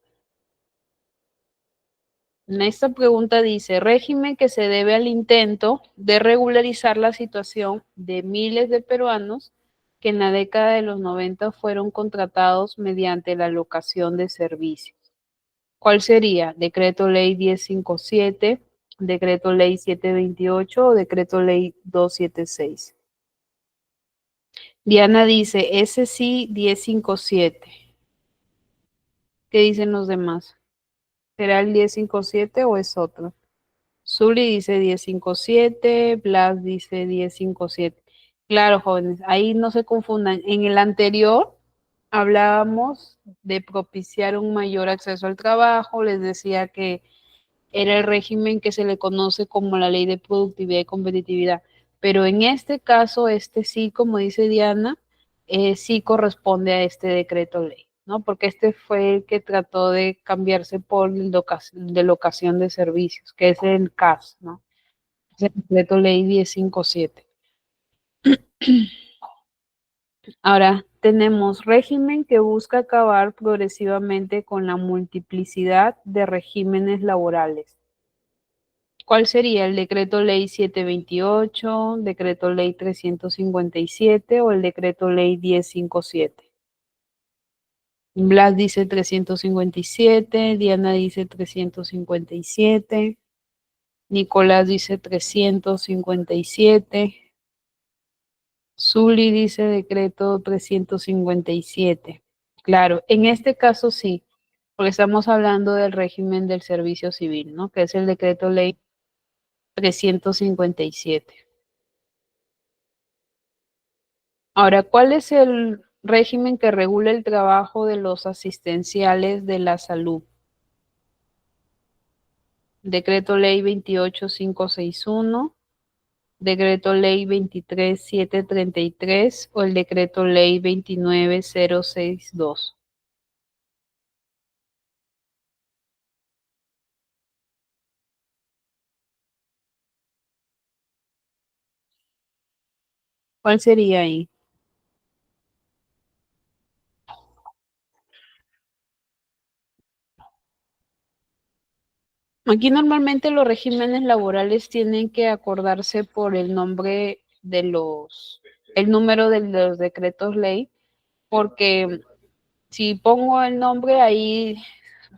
En esta pregunta dice, régimen que se debe al intento de regularizar la situación de miles de peruanos que en la década de los 90 fueron contratados mediante la locación de servicios. ¿Cuál sería? Decreto ley 1057, decreto ley 728 o decreto ley 276. Diana dice, ese sí, 1057. ¿Qué dicen los demás? ¿Será el 1057 o es otro? Zuli dice 1057, Blas dice 1057. Claro, jóvenes, ahí no se confundan. En el anterior hablábamos de propiciar un mayor acceso al trabajo, les decía que era el régimen que se le conoce como la ley de productividad y competitividad. Pero en este caso, este sí, como dice Diana, sí corresponde a este decreto ley, ¿no? Porque este fue el que trató de cambiarse por de locación de servicios, que es el CAS, ¿no? Es el decreto ley 1057. Ahora, tenemos régimen que busca acabar progresivamente con la multiplicidad de regímenes laborales. ¿Cuál sería el decreto ley 728, decreto ley 357 o el decreto ley 1057? Blas dice 357, Diana dice 357, Nicolás dice 357, Zuli dice decreto 357. Claro, en este caso sí, porque estamos hablando del régimen del servicio civil, ¿no? Que es el decreto ley 357. Ahora, ¿cuál es el régimen que regula el trabajo de los asistenciales de la salud? Decreto ley 28561, decreto ley 23733 o el decreto ley 29062. ¿Cuál sería ahí? Aquí normalmente los regímenes laborales tienen que acordarse por el nombre de el número de los decretos ley, porque si pongo el nombre ahí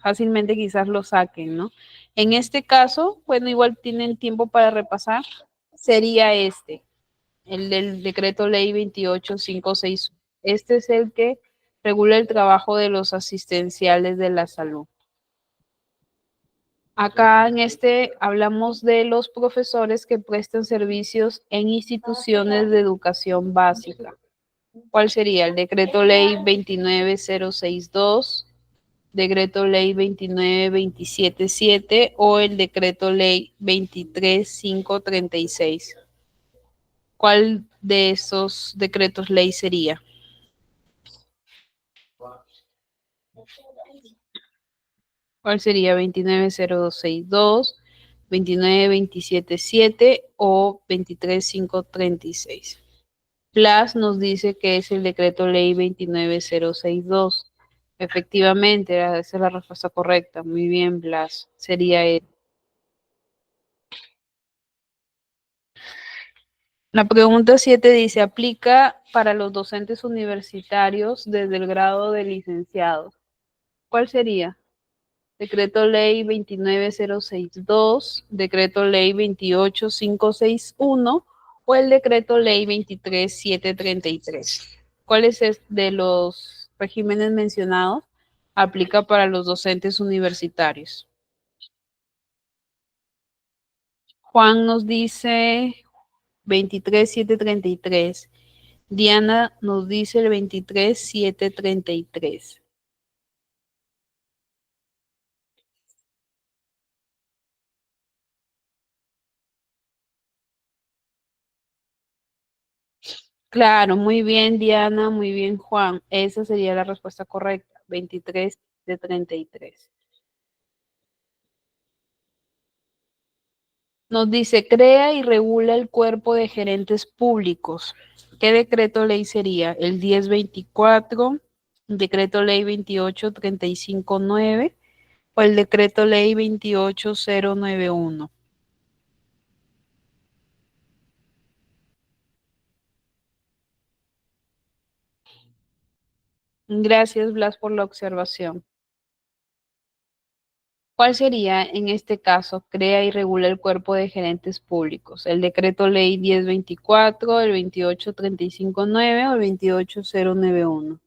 fácilmente quizás lo saquen, ¿no? En este caso, bueno, igual tienen tiempo para repasar, sería el del decreto ley 28561. Este es el que regula el trabajo de los asistenciales de la salud. Acá en este hablamos de los profesores que prestan servicios en instituciones de educación básica. ¿Cuál sería? El decreto ley 29062, decreto ley 29277 o el decreto ley 23536. ¿Cuál de esos decretos ley sería? ¿Cuál sería? 29062, 29277 o 23536. Blas nos dice que es el decreto ley 29062. Efectivamente, esa es la respuesta correcta. Muy bien, Blas. Sería él. La pregunta 7 dice, aplica para los docentes universitarios desde el grado de licenciado. ¿Cuál sería? Decreto ley 29062, decreto ley 28561 o el decreto ley 23733. ¿Cuáles de los regímenes mencionados aplica para los docentes universitarios? Juan nos dice 23733. Diana nos dice el 23733. Claro, muy bien, Diana, muy bien, Juan. Esa sería la respuesta correcta, 23733. Nos dice, crea y regula el cuerpo de gerentes públicos. ¿Qué decreto ley sería? El 1024, decreto ley 28359 o el decreto ley 28091. Gracias, Blas, por la observación. ¿Cuál sería, en este caso, crea y regula el cuerpo de gerentes públicos? ¿El decreto ley 1024, el 28359 o el 28091?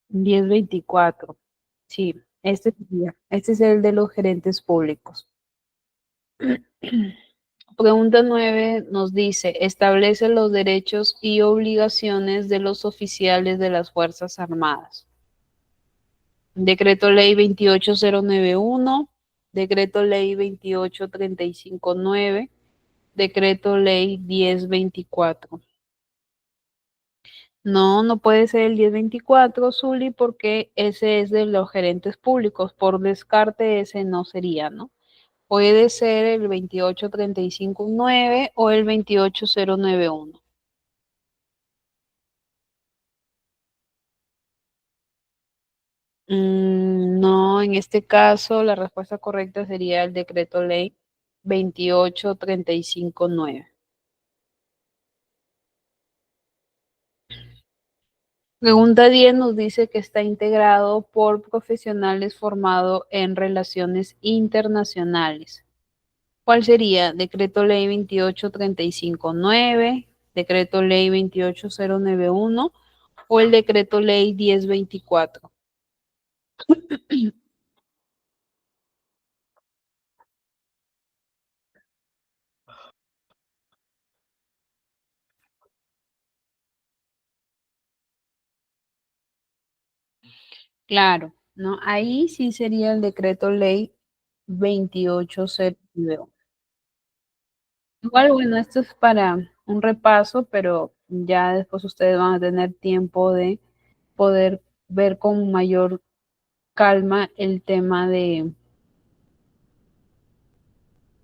Diez veinticuatro. Sí, este es el de los gerentes públicos. Pregunta 9 nos dice, establece los derechos y obligaciones de los oficiales de las Fuerzas Armadas. Decreto ley 28091, decreto ley 28359, decreto ley 1024. No, no puede ser el 1024, Zuli, porque ese es de los gerentes públicos. Por descarte, ese no sería, ¿no? Puede ser el 28359 o el 28091. No, en este caso la respuesta correcta sería el decreto ley 28359. Pregunta 10 nos dice que está integrado por profesionales formados en relaciones internacionales. ¿Cuál sería? Decreto ley 28359, decreto ley 28091 o el decreto ley 1024. Claro, ¿no? Ahí sí sería el decreto ley 28091. Igual, bueno, esto es para un repaso, pero ya después ustedes van a tener tiempo de poder ver con mayor calma el tema de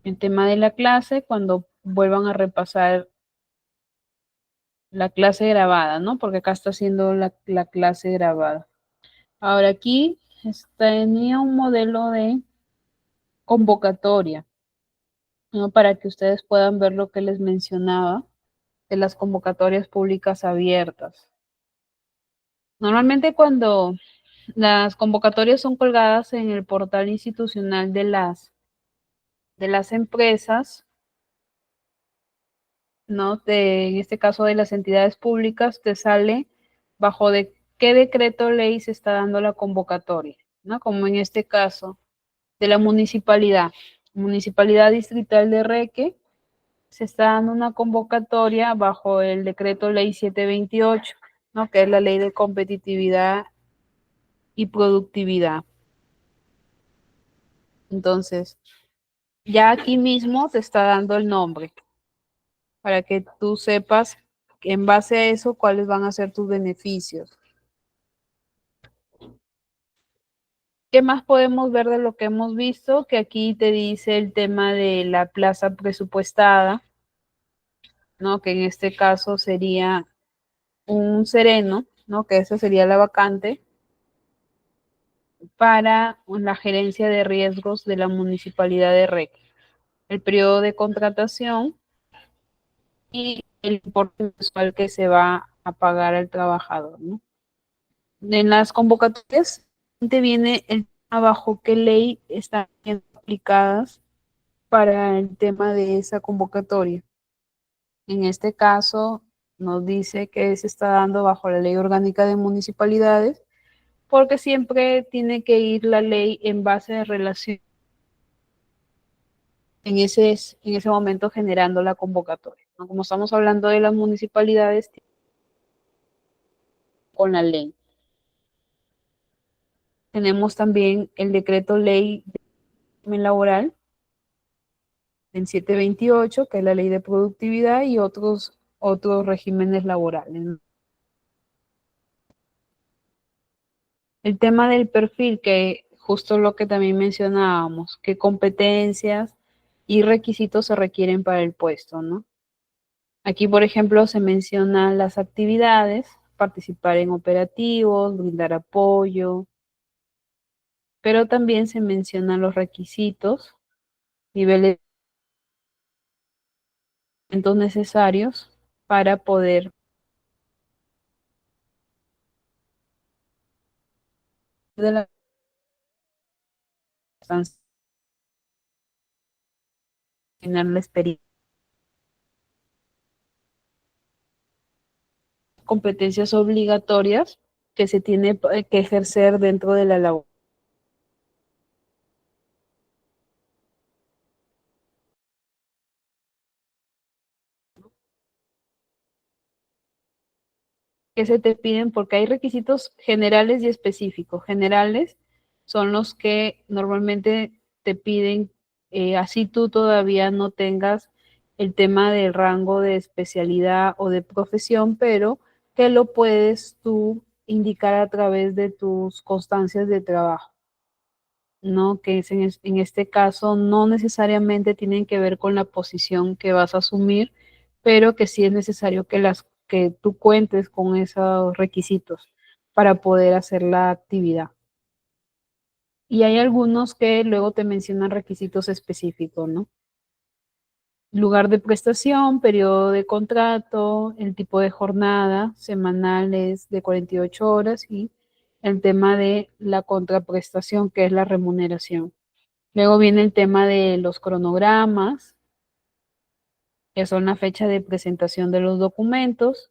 la clase cuando vuelvan a repasar la clase grabada, ¿no? Porque acá está haciendo la clase grabada. Ahora aquí tenía un modelo de convocatoria, ¿no? Para que ustedes puedan ver lo que les mencionaba de las convocatorias públicas abiertas. Normalmente cuando las convocatorias son colgadas en el portal institucional de las empresas, ¿no? En este caso de las entidades públicas, te sale bajo de qué decreto ley se está dando la convocatoria, ¿no? Como en este caso de la Municipalidad Distrital de Reque, se está dando una convocatoria bajo el decreto ley 728, ¿no? Que es la ley de competitividad y productividad. Entonces, ya aquí mismo te está dando el nombre para que tú sepas en base a eso cuáles van a ser tus beneficios. ¿Qué más podemos ver de lo que hemos visto? Que aquí te dice el tema de la plaza presupuestada, ¿no? Que en este caso sería un sereno, ¿no? Que esa sería la vacante para la gerencia de riesgos de la Municipalidad de Reque. El periodo de contratación y el importe mensual que se va a pagar al trabajador, ¿no? En las convocatorias viene el bajo qué ley están aplicadas para el tema de esa convocatoria. En este caso, nos dice que se está dando bajo la Ley Orgánica de Municipalidades, porque siempre tiene que ir la ley en base de relación en ese momento generando la convocatoria, ¿no? Como estamos hablando de las municipalidades, con la ley. Tenemos también el decreto ley de régimen laboral en 728, que es la ley de productividad, y otros regímenes laborales, ¿no? El tema del perfil, que justo lo que también mencionábamos, qué competencias y requisitos se requieren para el puesto, ¿no? Aquí, por ejemplo, se mencionan las actividades, participar en operativos, brindar apoyo, pero también se mencionan los requisitos, niveles necesarios para poder de la tener la experiencia, competencias obligatorias que se tiene que ejercer dentro de la labor. Que se te piden porque hay requisitos generales y específicos. Generales son los que normalmente te piden, así tú todavía no tengas el tema del rango de especialidad o de profesión, pero que lo puedes tú indicar a través de tus constancias de trabajo, ¿no? Que es en este caso no necesariamente tienen que ver con la posición que vas a asumir, pero que sí es necesario que tú cuentes con esos requisitos para poder hacer la actividad. Y hay algunos que luego te mencionan requisitos específicos, ¿no? Lugar de prestación, periodo de contrato, el tipo de jornada, semanales de 48 horas y el tema de la contraprestación, que es la remuneración. Luego viene el tema de los cronogramas, que son la fecha de presentación de los documentos,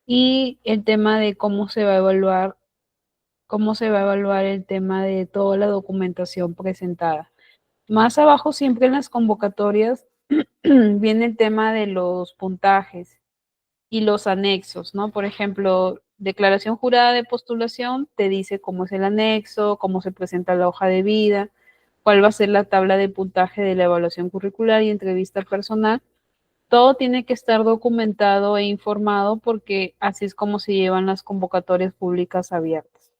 y el tema de cómo se va a evaluar el tema de toda la documentación presentada. Más abajo, siempre en las convocatorias, viene el tema de los puntajes y los anexos, ¿no? Por ejemplo, declaración jurada de postulación te dice cómo es el anexo, cómo se presenta la hoja de vida, cuál va a ser la tabla de puntaje de la evaluación curricular y entrevista personal. Todo tiene que estar documentado e informado porque así es como se llevan las convocatorias públicas abiertas.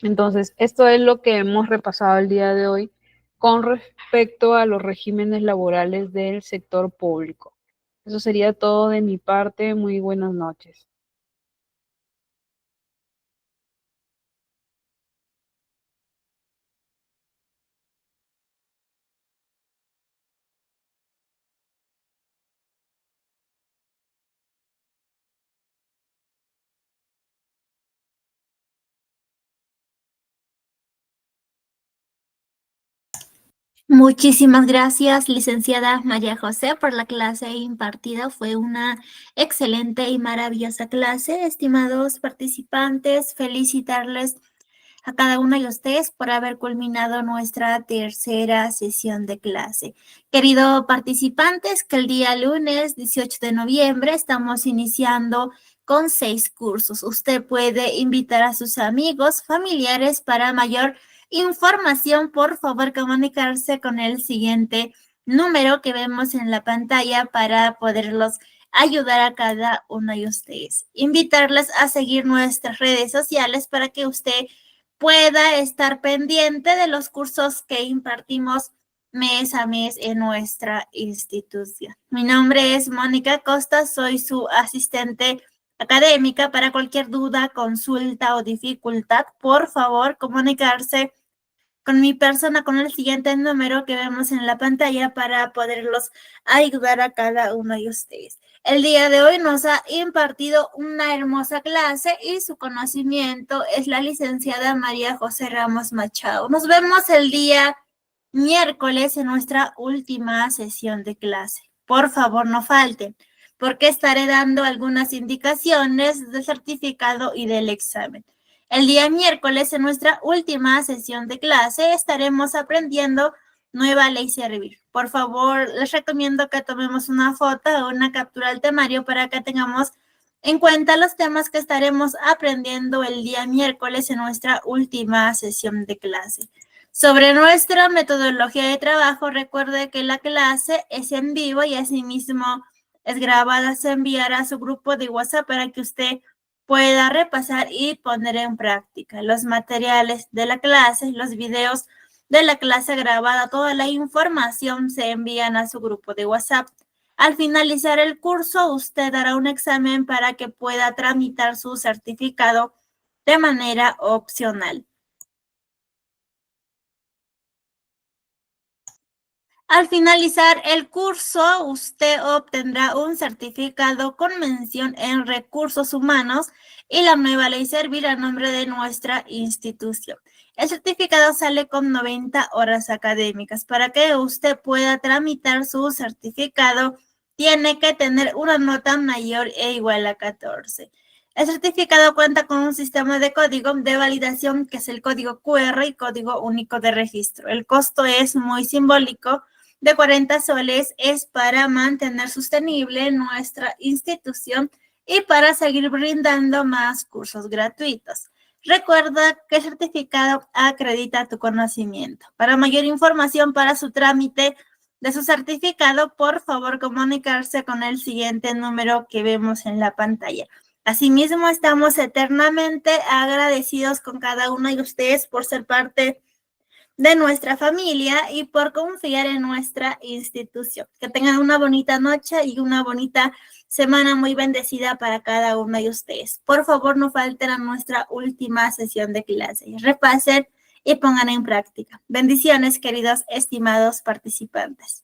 Entonces, esto es lo que hemos repasado el día de hoy con respecto a los regímenes laborales del sector público. Eso sería todo de mi parte. Muy buenas noches. Muchísimas gracias, licenciada María José, por la clase impartida. Fue una excelente y maravillosa clase. Estimados participantes, felicitarles a cada uno de ustedes por haber culminado nuestra tercera sesión de clase. Queridos participantes, que el día lunes 18 de noviembre estamos iniciando con 6 cursos. Usted puede invitar a sus amigos, familiares para mayor información. Por favor, comunicarse con el siguiente número que vemos en la pantalla para poderlos ayudar a cada uno de ustedes. Invitarles a seguir nuestras redes sociales para que usted pueda estar pendiente de los cursos que impartimos mes a mes en nuestra institución. Mi nombre es Mónica Costa, soy su asistente académica. Para cualquier duda, consulta o dificultad, por favor, comunicarse con mi persona con el siguiente número que vemos en la pantalla para poderlos ayudar a cada uno de ustedes. El día de hoy nos ha impartido una hermosa clase y su conocimiento es la licenciada María José Ramos Machado. Nos vemos el día miércoles en nuestra última sesión de clase. Por favor, no falten, porque estaré dando algunas indicaciones del certificado y del examen. El día miércoles, en nuestra última sesión de clase, estaremos aprendiendo nueva ley servir. Por favor, les recomiendo que tomemos una foto o una captura del temario para que tengamos en cuenta los temas que estaremos aprendiendo el día miércoles en nuestra última sesión de clase. Sobre nuestra metodología de trabajo, recuerde que la clase es en vivo y asimismo es grabada. Se enviará a su grupo de WhatsApp para que usted pueda repasar y poner en práctica los materiales de la clase, los videos de la clase grabada, toda la información se envían a su grupo de WhatsApp. Al finalizar el curso, usted hará un examen para que pueda tramitar su certificado de manera opcional. Al finalizar el curso, usted obtendrá un certificado con mención en recursos humanos y la nueva ley servir a nombre de nuestra institución. El certificado sale con 90 horas académicas. Para que usted pueda tramitar su certificado, tiene que tener una nota mayor e igual a 14. El certificado cuenta con un sistema de código de validación que es el código QR y código único de registro. El costo es muy simbólico, de 40 soles, es para mantener sostenible nuestra institución y para seguir brindando más cursos gratuitos. Recuerda que el certificado acredita tu conocimiento. Para mayor información para su trámite de su certificado, por favor comunicarse con el siguiente número que vemos en la pantalla. Asimismo, estamos eternamente agradecidos con cada uno de ustedes por ser parte de nuestra familia y por confiar en nuestra institución. Que tengan una bonita noche y una bonita semana muy bendecida para cada uno de ustedes. Por favor, no falten a nuestra última sesión de clase. Repasen y pongan en práctica. Bendiciones, queridos, estimados participantes.